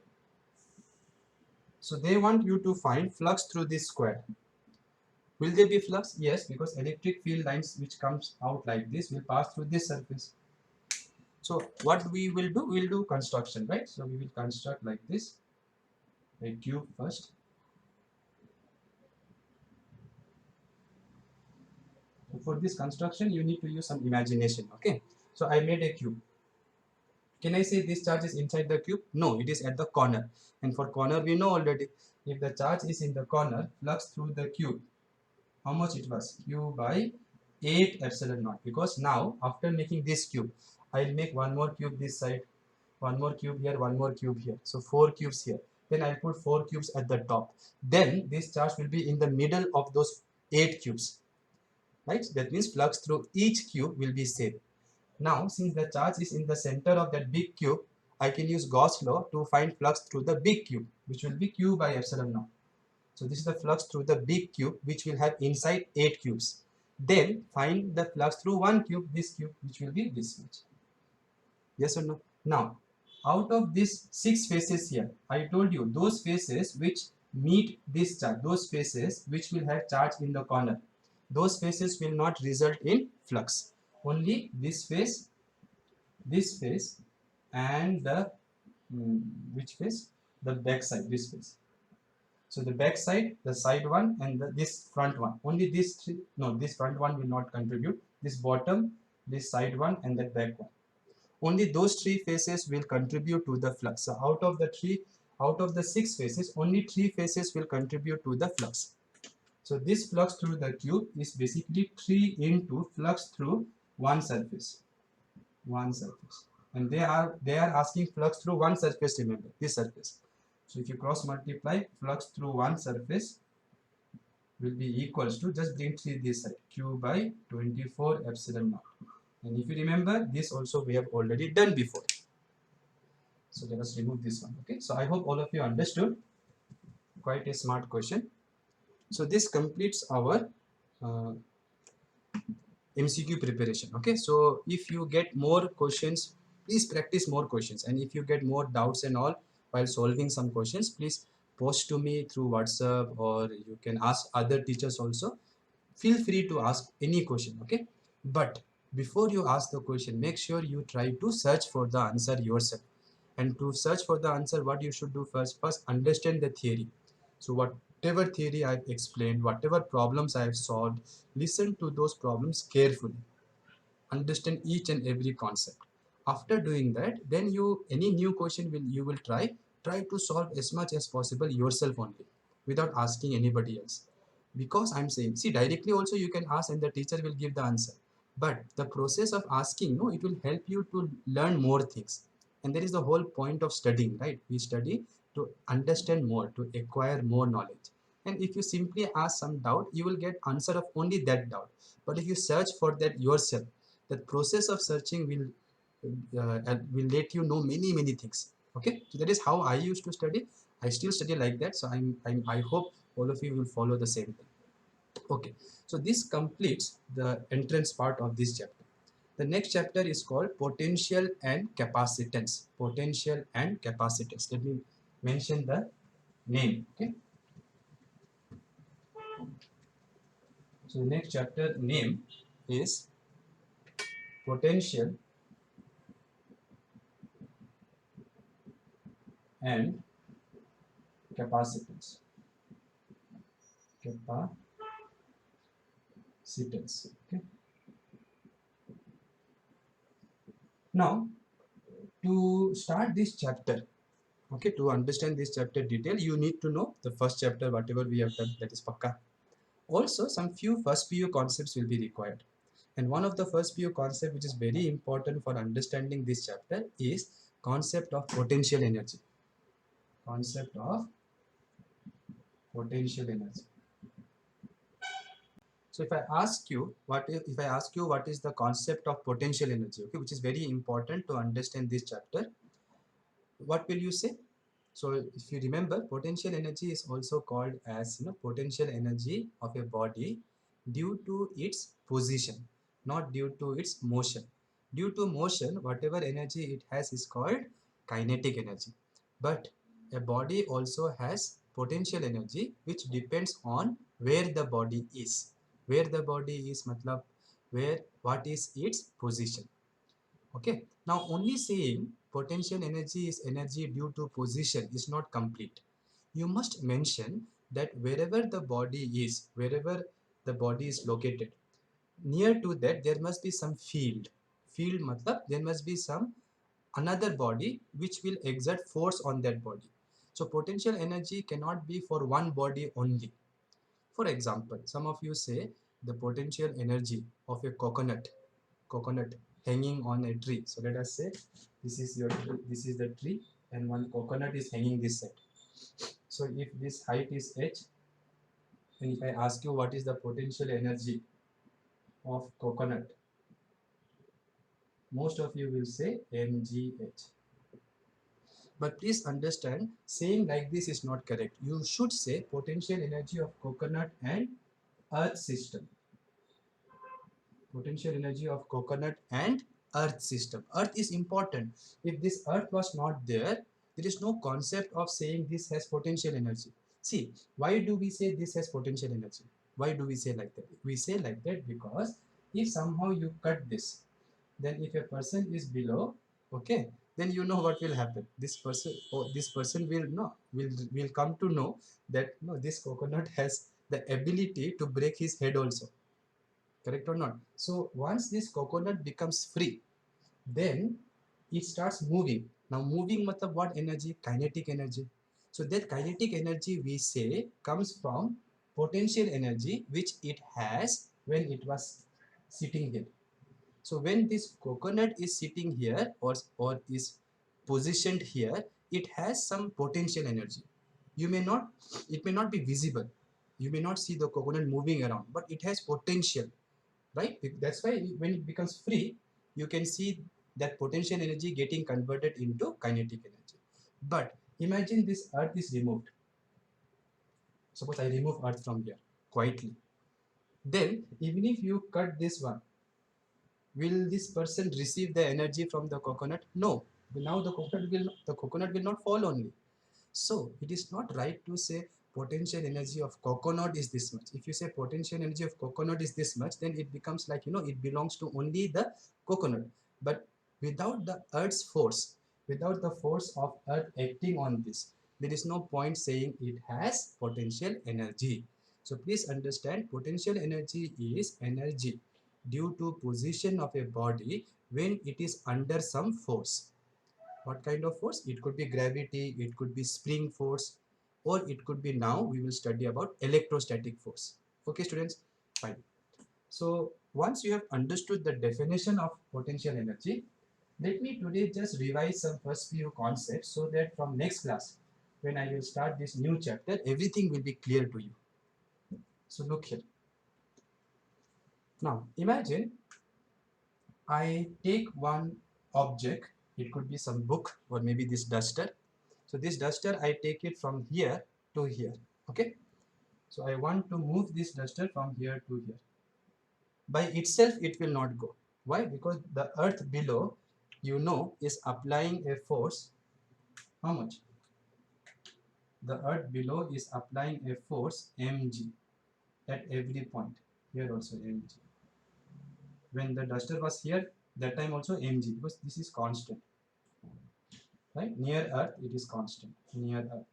So they want you to find flux through this square. Will there be flux? Yes, because electric field lines which comes out like this will pass through this surface. So what we will do, we'll do construction, right? So we will construct like this, a cube first. So for this construction, you need to use some imagination, okay? So I made a cube. Can I say this charge is inside the cube? No, it is at the corner. And for corner, we know already, if the charge is in the corner, flux through the cube, how much it was? Q by 8 epsilon naught. Because now, after making this cube, I'll make one more cube this side, one more cube here, one more cube here. So 4 cubes here. Then I'll put 4 cubes at the top. Then this charge will be in the middle of those 8 cubes. Right? That means flux through each cube will be same. Now, since the charge is in the center of that big cube, I can use Gauss law to find flux through the big cube, which will be Q by epsilon naught. So this is the flux through the big cube, which will have inside 8 cubes. Then find the flux through one cube, this cube, which will be this much. Yes or no? Now, out of these 6 faces here, I told you those faces which meet this charge, those faces which will have charge in the corner, those faces will not result in flux. Only this face this face and the which face? The back side, this face. So the back side, the side one, and this front one. Only these three, no, this front one will not contribute. This bottom, this side one, and that back one. Only those three faces will contribute to the flux. So out of the six faces, only three faces will contribute to the flux. So this flux through the tube is basically 3 into flux through one surface. One surface. And they are asking flux through one surface, remember, this surface. So if you cross multiply, flux through one surface will be equals to, just bring 3 this side, q by 24 epsilon naught. And if you remember, this also we have already done before. So let us remove this one. Okay, so I hope all of you understood. Quite a smart question. So this completes our MCQ preparation. Okay, so if you get more questions, please practice more questions, and if you get more doubts and all while solving some questions, please post to me through WhatsApp, or you can ask other teachers also. Feel free to ask any question. Okay, but before you ask the question, make sure you try to search for the answer yourself. And to search for the answer, what you should do first understand the theory. So whatever theory I've explained, whatever problems I have solved, listen to those problems carefully, understand each and every concept. After doing that, then any new question you will try to solve as much as possible yourself only, without asking anybody else. Because I'm saying, see, directly also you can ask and the teacher will give the answer, but the process of asking, no, it will help you to learn more things. And that is the whole point of studying, right? We study to understand more, to acquire more knowledge. And if you simply ask some doubt, you will get answer of only that doubt. But if you search for that yourself, the process of searching will let you know many things. Okay, so that is how I used to study. I still study like that. So I hope all of you will follow the same thing. Okay, so this completes the entrance part of this chapter. The next chapter is called potential and capacitance. Potential and capacitance, let me mention the name. Okay, so the next chapter name is potential and capacitance. Capacitance. Okay. Now, to start this chapter, okay, to understand this chapter detail, you need to know the first chapter, whatever we have done, that is pakka. Also, some few first PU concepts will be required. And one of the first PU concept which is very important for understanding this chapter is concept of potential energy. Concept of potential energy. So if I ask you what is the concept of potential energy, okay, which is very important to understand this chapter, what will you say? So if you remember, potential energy is also called as, potential energy of a body due to its position, not due to its motion. Due to motion, whatever energy it has is called kinetic energy. But a body also has potential energy which depends on where the body is. Where the body is, matlab, what is its position. Okay, now only saying potential energy is energy due to position is not complete. You must mention that wherever the body is located, near to that there must be some field. Field matlab there must be some another body which will exert force on that body. So potential energy cannot be for one body only. For example, some of you say the potential energy of a coconut hanging on a tree. So let us say this is your tree, this is the tree, and one coconut is hanging this side. So if this height is h, and if I ask you what is the potential energy of coconut, most of you will say mgh. But please understand, saying like this is not correct. You should say potential energy of coconut and earth system. Potential energy of coconut and earth system. Earth is important. If this earth was not there, there is no concept of saying this has potential energy. See, why do we say this has potential energy? Why do we say like that? We say like that because if somehow you cut this, then if a person is below, okay, then you know what will happen. This person, or this person will know, will come to know that no, this coconut has the ability to break his head also. Correct or not? So once this coconut becomes free, then it starts moving. Now moving matlab what energy? Kinetic energy. So that kinetic energy we say comes from potential energy which it has when it was sitting here. So when this coconut is sitting here, or is positioned here, it has some potential energy. You may not, it may not be visible. You may not see the coconut moving around, but it has potential, right? That's why when it becomes free, you can see that potential energy getting converted into kinetic energy. But imagine this earth is removed. Suppose I remove earth from here quietly. Then even if you cut this one, will this person receive the energy from the coconut? No. Now the coconut will not fall only. So it is not right to say potential energy of coconut is this much. If you say potential energy of coconut is this much, then it becomes like, it belongs to only the coconut. But without the earth's force, without the force of earth acting on this, there is no point saying it has potential energy. So please understand, potential energy is energy due to position of a body when it is under some force. What kind of force? It could be gravity, it could be spring force, or it could be, now we will study about electrostatic force. Okay students, fine. So once you have understood the definition of potential energy, let me today just revise some first few concepts so that from next class, when I will start this new chapter, everything will be clear to you. So look here. Now imagine I take one object, it could be some book or maybe this duster. So this duster, I take it from here to here. Okay. So I want to move this duster from here to here. By itself, it will not go. Why? Because the earth below, is applying a force. How much? The earth below is applying a force mg at every point. Here also mg. When the duster was here, that time also mg, because this is constant. Right? Near earth, it is constant. Near earth.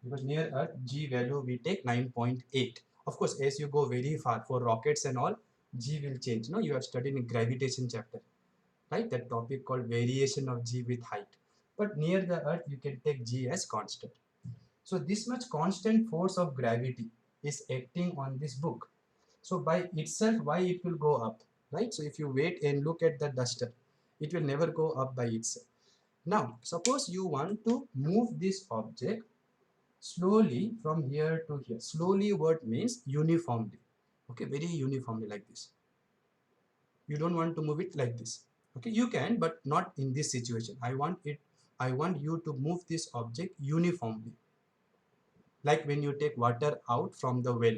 Because near earth, g value we take 9.8. Of course, as you go very far for rockets and all, g will change. No, you have studied in gravitation chapter, right? That topic called variation of g with height. But near the earth, you can take g as constant. So this much constant force of gravity is acting on this book. So by itself, why it will go up, right? So if you wait and look at the duster, it will never go up by itself. Now, suppose you want to move this object slowly from here to here. Slowly word means uniformly. Okay, very uniformly like this. You don't want to move it like this. Okay, you can, but not in this situation. I want you to move this object uniformly. Like when you take water out from the well,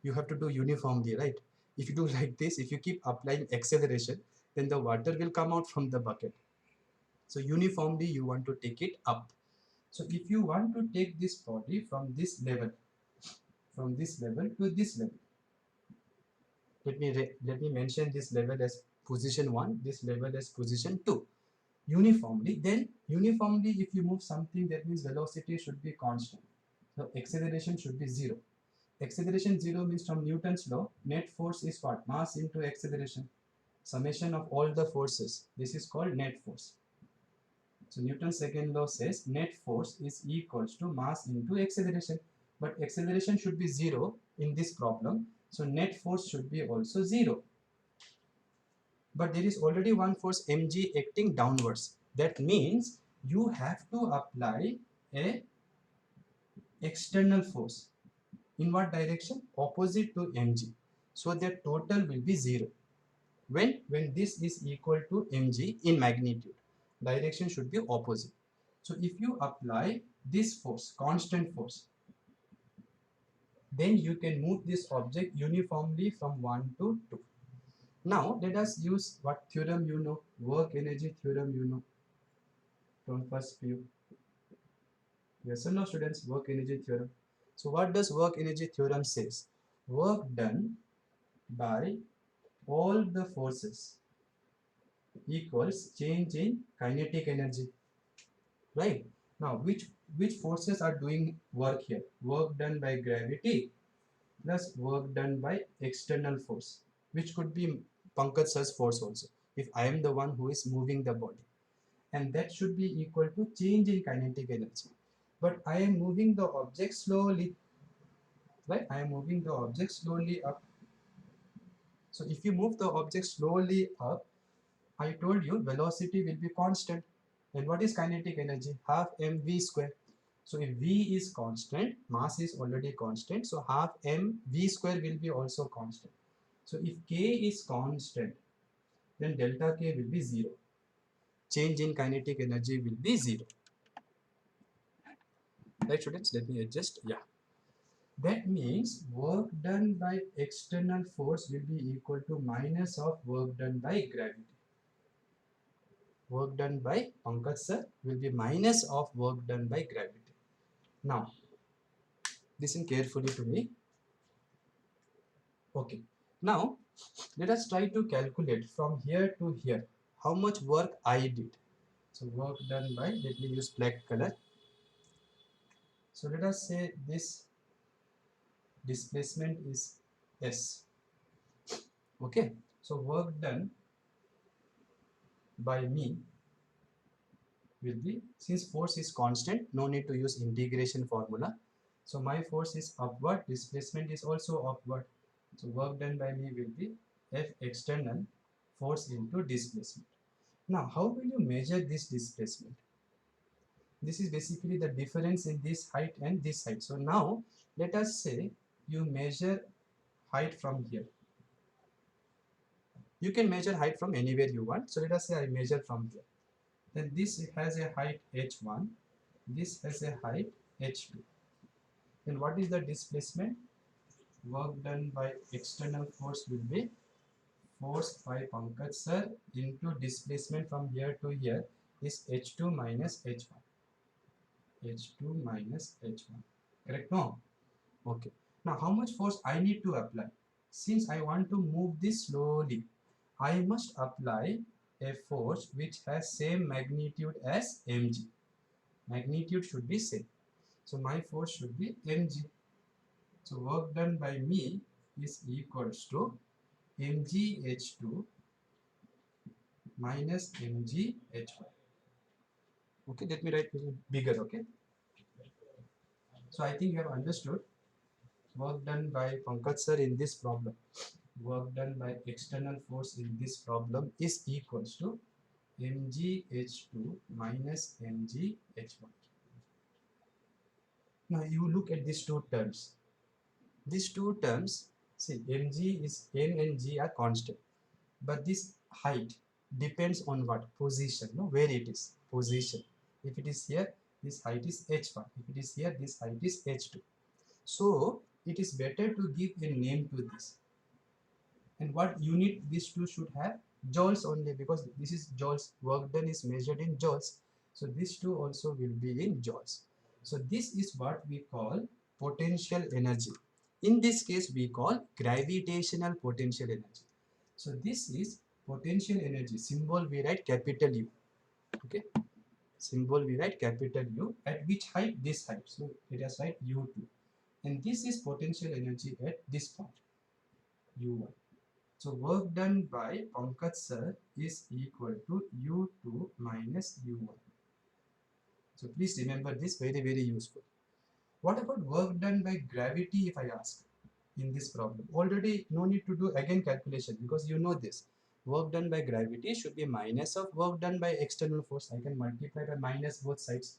you have to do uniformly, right? If you do like this, if you keep applying acceleration, then the water will come out from the bucket. So uniformly you want to take it up. So if you want to take this body from this level to this level, let me mention this level as position 1, this level as position 2. Uniformly, then uniformly if you move something, that means velocity should be constant. So acceleration should be 0. Acceleration 0 means from Newton's law, net force is what? Mass into acceleration. Summation of all the forces. This is called net force. So Newton's second law says net force is equals to mass into acceleration. But acceleration should be 0 in this problem. So net force should be also 0. But there is already one force mg acting downwards. That means you have to apply a external force. In what direction? Opposite to mg. So that total will be 0. When this is equal to mg in magnitude, direction should be opposite. So if you apply this force, constant force, then you can move this object uniformly from 1 to 2. Now let us use what theorem you know, work energy theorem you know from first few. Yes or no students, work energy theorem. So what does work energy theorem says? Work done by all the forces equals change in kinetic energy, right? Now which forces are doing work here? Work done by gravity plus work done by external force, which could be Pankaj sir's force also, if I am the one who is moving the body, and that should be equal to change in kinetic energy. But I am moving the object slowly, right? I am moving the object slowly up. So if you move the object slowly up, I told you velocity will be constant. And what is kinetic energy? Half mv square. So if v is constant, mass is already constant, so half mv square will be also constant. So if k is constant, then delta k will be 0. Change in kinetic energy will be 0. Right, students? Let me adjust. Yeah. That means work done by external force will be equal to minus of work done by gravity. Work done by Pankaj sir will be minus of work done by gravity. Now, listen carefully to me. Okay. Now, let us try to calculate from here to here how much work I did. So, work done by, let me use black color. So, let us say this displacement is S. Okay. So, work done by me will be, since force is constant, no need to use integration formula. So my force is upward, displacement is also upward. So work done by me will be F external force into displacement. Now how will you measure this displacement? This is basically the difference in this height and this height. So now let us say you measure height from here. You can measure height from anywhere you want. So let us say I measure from here. Then this has a height h1, this has a height h2. Then what is the displacement? Work done by external force will be force by Pankaj sir into displacement from here to here is h2 minus h1. h2 minus h1. Correct? No? Okay. Now how much force I need to apply? Since I want to move this slowly, I must apply a force which has same magnitude as mg. Magnitude should be same. So my force should be mg. So work done by me is equals to mgh2 minus mgh1. Okay, let me write bigger. Okay. So I think you have understood. Work done by Pankaj sir in this problem. Work done by external force in this problem is equals to mgh2 minus mgh1. Now you look at these two terms. These two terms, see, mg is m and g are constant, but this height depends on what? Position, no? Where it is? Position. If it is here, this height is h1. If it is here, this height is h2. So it is better to give a name to this. And what unit these two should have? Joules only, because this is joules. Work done is measured in joules. So these two also will be in joules. So this is what we call potential energy. In this case, we call gravitational potential energy. So this is potential energy. Symbol we write capital U. Okay. Symbol we write capital U. At which height? This height. So let us write U2. And this is potential energy at this point, U1. So work done by Pankaj sir is equal to U2 minus U1. So please remember this, very useful. What about work done by gravity if I ask in this problem? Already no need to do again calculation because you know this. Work done by gravity should be minus of work done by external force. I can multiply by minus both sides.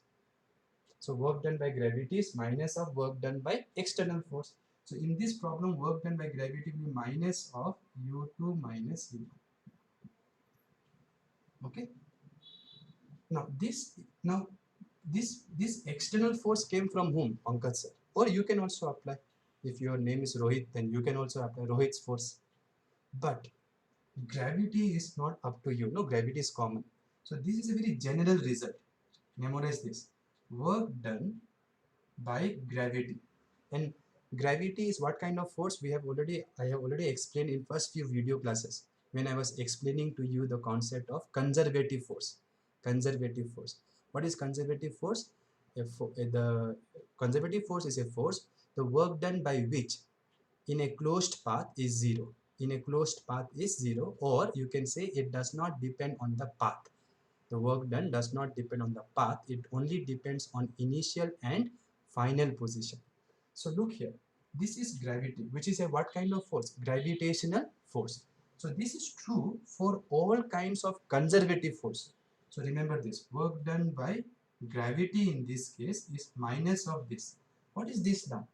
So work done by gravity is minus of work done by external force. So in this problem, work done by gravity will be minus of U2 minus U2. Okay. Now this external force came from whom? Pankaj sir. Or you can also apply. If your name is Rohit, then you can also apply Rohit's force. But gravity is not up to you. No, gravity is common. So this is a very general result. Memorize this. Work done by gravity. And Gravity is what kind of force? I have already explained in first few video classes when I was explaining to you the concept of conservative force. Conservative force. What is conservative force? The conservative force is a force, the work done by which in a closed path is zero. In a closed path is zero, or you can say it does not depend on the path. The work done does not depend on the path, it only depends on initial and final position. So look here, this is gravity, which is a what kind of force? Gravitational force. So this is true for all kinds of conservative force. So remember this, work done by gravity in this case is minus of this. What is this now?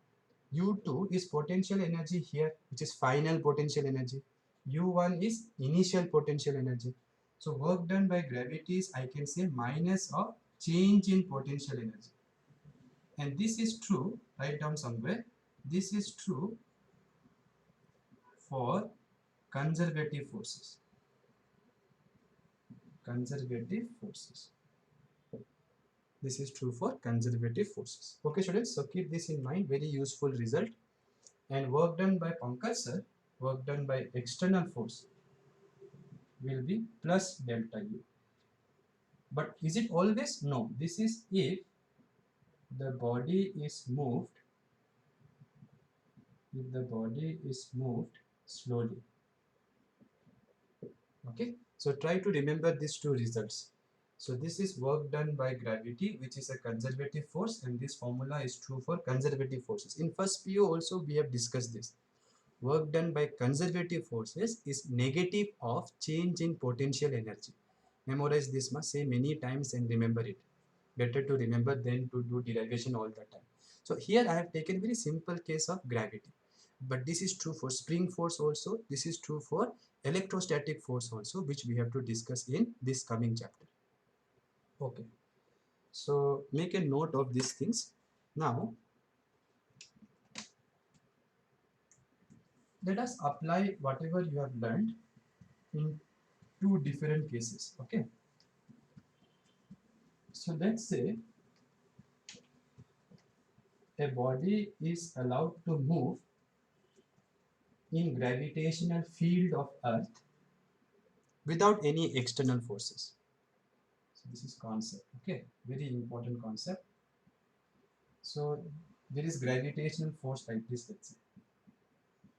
U2 is potential energy here, which is final potential energy. U1 is initial potential energy. So work done by gravity is, I can say, minus of change in potential energy. And this is true, write down somewhere, this is true for conservative forces. Conservative forces. This is true for conservative forces. Okay, students, so keep this in mind, very useful result. And work done by Pankaj sir, work done by external force will be plus delta U. But is it always? No. This is if the body is moved, slowly. Okay. So try to remember these two results. So this is work done by gravity, which is a conservative force, and this formula is true for conservative forces. In first PO also we have discussed this. Work done by conservative forces is negative of change in potential energy. Memorize this much, say many times and remember it. Better to remember than to do derivation all the time. So here I have taken very simple case of gravity. But this is true for spring force also. This is true for electrostatic force also, which we have to discuss in this coming chapter. Okay. So make a note of these things. Now, let us apply whatever you have learned in two different cases. Okay. So let's say a body is allowed to move in gravitational field of Earth without any external forces. So this is concept. Okay, very important concept. So there is gravitational force like this. Let's say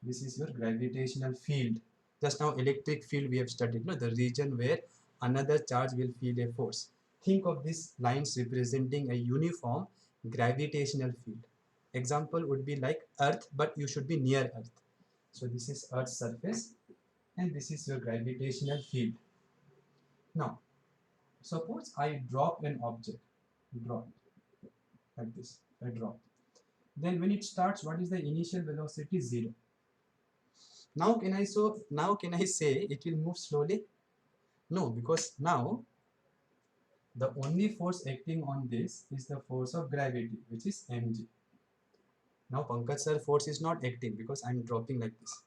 this is your gravitational field. Just now electric field we have studied, no? The region where another charge will feel a force. Think of these lines representing a uniform gravitational field. Example would be like Earth, but you should be near Earth. So this is Earth's surface and this is your gravitational field. Now, suppose I drop an object, drop like this, I drop. Then when it starts, what is the initial velocity? 0. Now can I say it will move slowly? No, because now the only force acting on this is the force of gravity, which is mg. Now Pankaj sir force is not acting because I am dropping like this.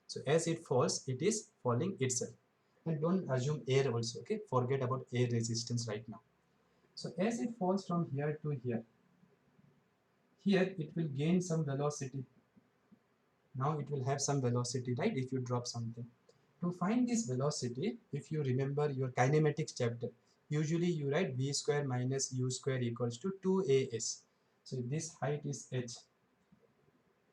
So as it falls, it is falling itself. And don't assume air also, okay? Forget about air resistance right now. So as it falls from here to here, here it will gain some velocity. Now it will have some velocity, right? If you drop something. To find this velocity, if you remember your kinematics chapter, usually you write v square minus u square equals to 2as. So this height is h.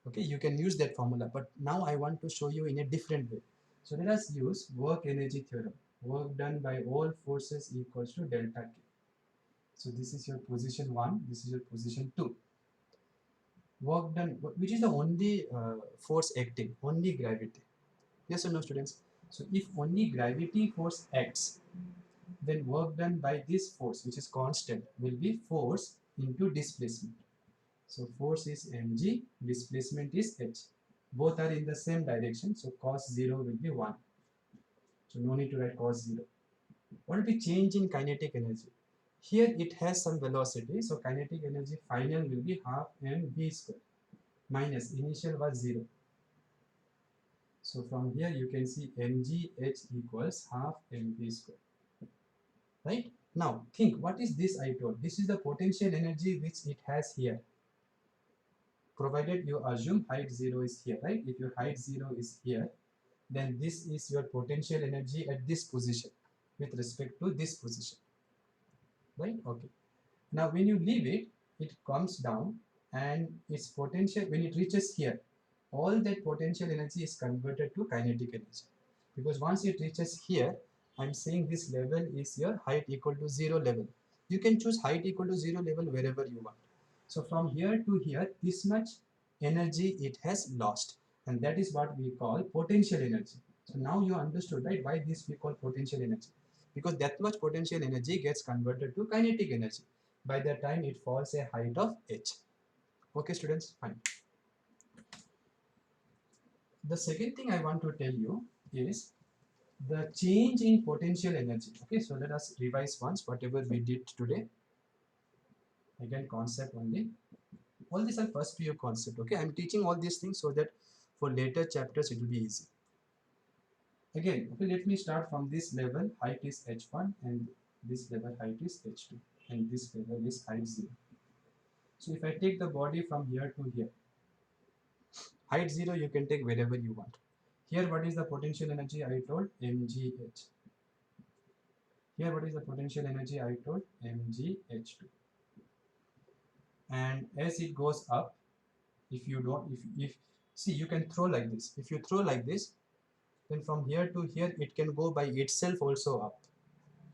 Okay, you can use that formula, but now I want to show you in a different way. So let us use work energy theorem. Work done by all forces equals to delta k. So this is your position 1, this is your position 2. Work done, which is the only force acting, only gravity. Yes or no, students? So if only gravity force acts, then work done by this force, which is constant, will be force into displacement. So force is mg, displacement is h. Both are in the same direction, so cos 0 will be 1. So no need to write cos 0. What will be change in kinetic energy? Here it has some velocity, so kinetic energy final will be half mv square minus initial was 0. So from here you can see mgh equals half mv square. Right? Now think, what is this I told? This is the potential energy which it has here. provided you assume height 0 is here, right? If your height 0 is here, then this is your potential energy at this position with respect to this position, right? Okay. Now when you leave it, it comes down, and its potential, when it reaches here, all that potential energy is converted to kinetic energy, because once it reaches here, I'm saying this level is your height equal to 0 level. You can choose height equal to 0 level wherever you want. So from here to here, this much energy it has lost, and that is what we call potential energy. So now you understood, right, why this we call potential energy, because that much potential energy gets converted to kinetic energy by the time it falls a height of h. Okay students, fine. The second thing I want to tell you is the change in potential energy. Okay, so let us revise once whatever we did today. Again, concept only. All these are first PU concept. Okay, I'm teaching all these things so that for later chapters it will be easy. Again, okay, let me start from this level. Height is h1, and this level height is h2, and this level is height 0. So if I take the body from here to here, height 0 you can take wherever you want. Here what is the potential energy I told? mgh. Here what is the potential energy I told? mgh2. And as it goes up, if you don't, if see, you can throw like this. If you throw like this, then from here to here it can go by itself also up.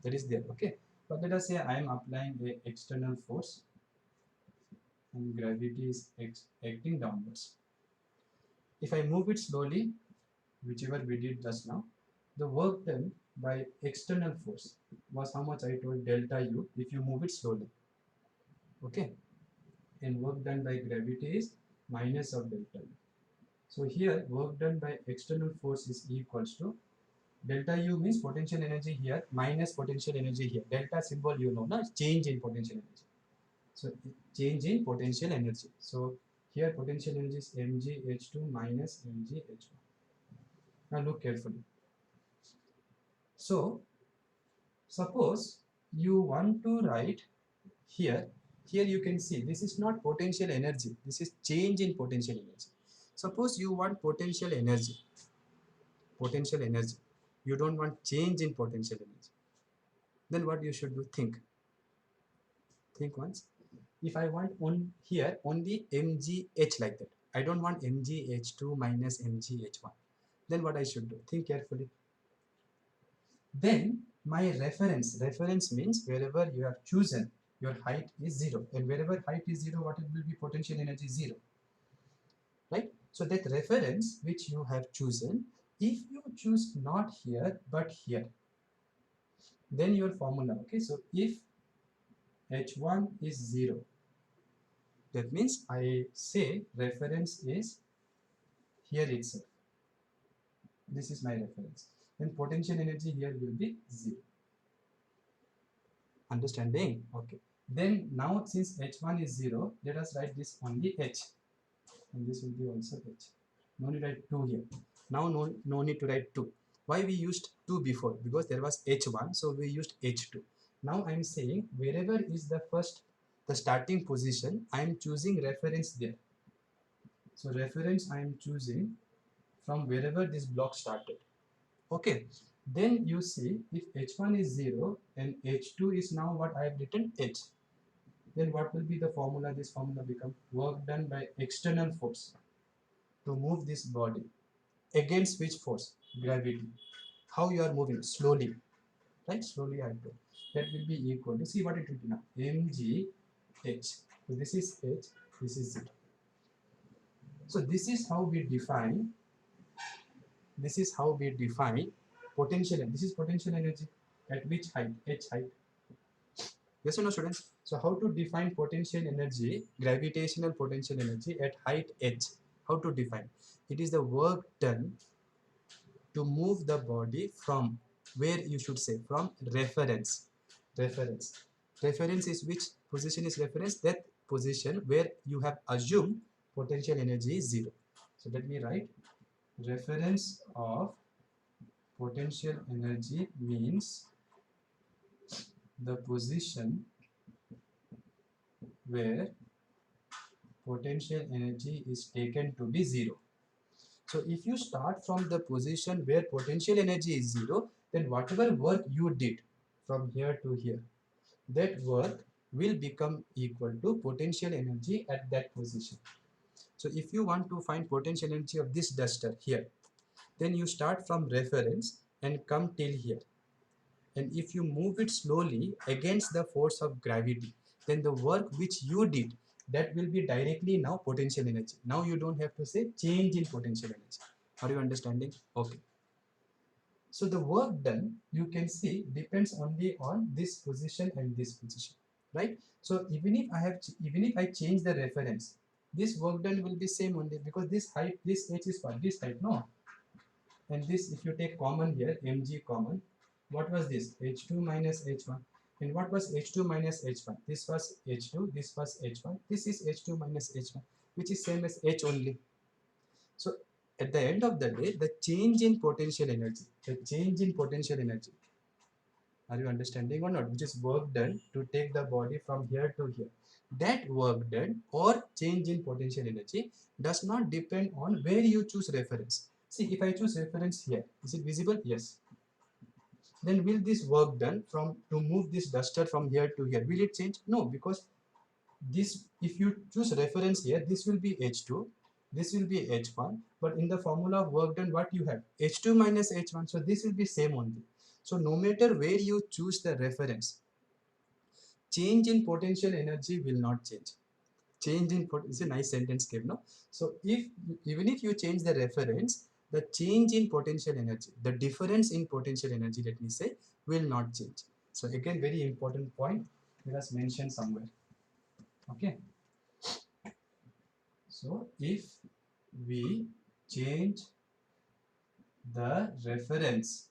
That is there. Okay, but let us say I am applying a external force and gravity is acting downwards. If I move it slowly, whichever we did just now, the work done by external force was how much I told? Delta U, if you move it slowly. Okay, and work done by gravity is minus of delta U. So here work done by external force is equals to delta U, means potential energy here minus potential energy here. Delta symbol you know, change in potential energy. So change in potential energy. So here potential energy is mgh2 minus mgh1. Now look carefully. So suppose you want to write here, you can see this is not potential energy, this is change in potential energy. Suppose you want potential energy, you don't want change in potential energy, then what you should do? Think once. If I want on here only mgh like that, I don't want mgh2 minus mgh1, then what I should do? Think carefully. Then my reference means wherever you have chosen your height is 0, and wherever height is 0, what it will be? Potential energy 0, right? So that reference which you have chosen, if you choose not here but here, then your formula, okay, so if h1 is 0, that means I say reference is here itself, this is my reference, then potential energy here will be 0. Understanding? Okay. Then now since h1 is 0, let us write this only h, and this will be also h. No need to write 2 here. Now no need to write 2. Why we used 2 before? Because there was h1, so we used h2. Now I am saying wherever is the starting position, I am choosing reference there. So reference I am choosing from wherever this block started. Okay, then you see if h1 is 0 and h2 is now what I have written h, then what will be the formula? This formula become work done by external force to move this body. Against which force? Gravity. How you are moving? Slowly, right? Slowly I do. That will be equal to, see what it will be now, mgh. So this is h, this is 0. So this is how we define potential. This is potential energy at which height? H height. Yes or no, students? So how to define potential energy, gravitational potential energy at height h? How to define? It is the work done to move the body from where, you should say from reference. Reference is which position is reference? That position where you have assumed potential energy is 0. So let me write reference of potential energy means the position where potential energy is taken to be 0. So if you start from the position where potential energy is 0, then whatever work you did from here to here, that work will become equal to potential energy at that position. So if you want to find potential energy of this duster here, then you start from reference and come till here. And if you move it slowly against the force of gravity, then the work which you did, that will be directly now potential energy. Now you don't have to say change in potential energy. Are you understanding? Okay. So the work done, you can see, depends only on this position and this position, right? So even if I change the reference, this work done will be same only, because this height, this h is what, this height, no? And this, if you take common here, mg common, what was this? H2 minus h1. And what was h2 minus h1? This was h2, this was h1, this is h2 minus h1, which is same as h only. So at the end of the day, the change in potential energy, are you understanding or not? Which is work done to take the body from here to here. That work done or change in potential energy does not depend on where you choose reference. See, if I choose reference here, is it visible? Yes. Then will this work done from to move this duster from here to here, will it change? No, because this, if you choose reference here, this will be h2, this will be h1, but in the formula of work done, what you have? H2 minus h1, so this will be same only. So no matter where you choose the reference, change in potential energy will not change. Change in is a nice sentence, Kev, no? So if even if you change the reference, the change in potential energy, the difference in potential energy, let me say, will not change. So again, very important point, let us mention somewhere. Okay. So if we change the reference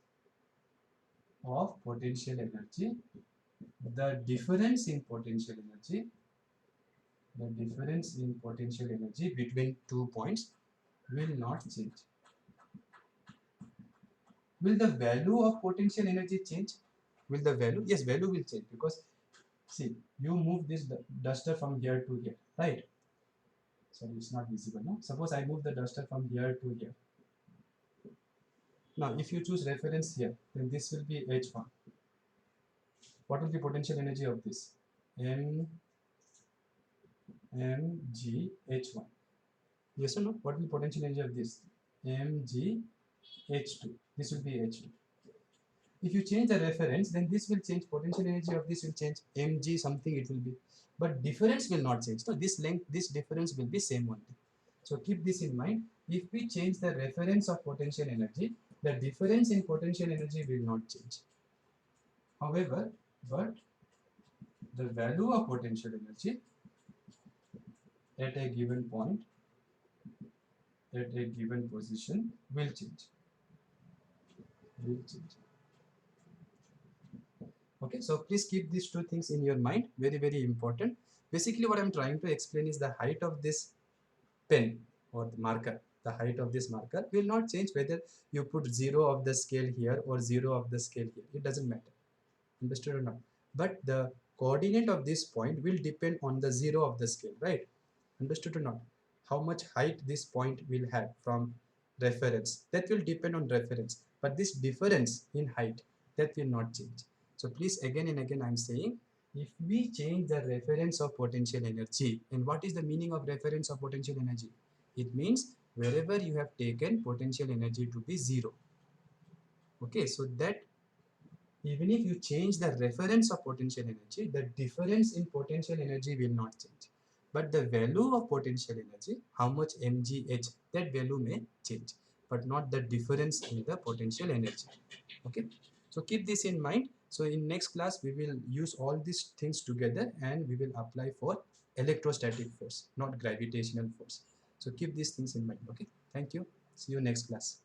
of potential energy, the difference in potential energy, between 2 points will not change. Will the value of potential energy change? Will the value? Yes, value will change, because see, you move this duster from here to here, right? Sorry, it's not visible, no? Suppose I move the duster from here to here. Now, if you choose reference here, then this will be H1. What will be potential energy of this? mgh1. Yes or no? What will be potential energy of this? mgh2. This will be h2. If you change the reference, then this will change. Potential energy of this will change. mg something it will be, but difference will not change. So this length, this difference will be same only. So keep this in mind. If we change the reference of potential energy, the difference in potential energy will not change. However, but the value of potential energy at a given point, at a given position, will change. Okay, so please keep these two things in your mind. Very, very important. Basically, what I'm trying to explain is the height of this pen or the marker. The height of this marker will not change whether you put 0 of the scale here or 0 of the scale here. It doesn't matter. Understood or not? But the coordinate of this point will depend on the 0 of the scale, right? Understood or not? How much height this point will have from reference, that will depend on reference, but this difference in height, that will not change. So please, again and again I'm saying, if we change the reference of potential energy, and what is the meaning of reference of potential energy? It means wherever you have taken potential energy to be 0. Okay, so that even if you change the reference of potential energy, the difference in potential energy will not change. But the value of potential energy, how much mgh, that value may change, but not the difference in the potential energy. Okay, so keep this in mind. So in next class, we will use all these things together and we will apply for electrostatic force, not gravitational force. So keep these things in mind. Okay, thank you. See you next class.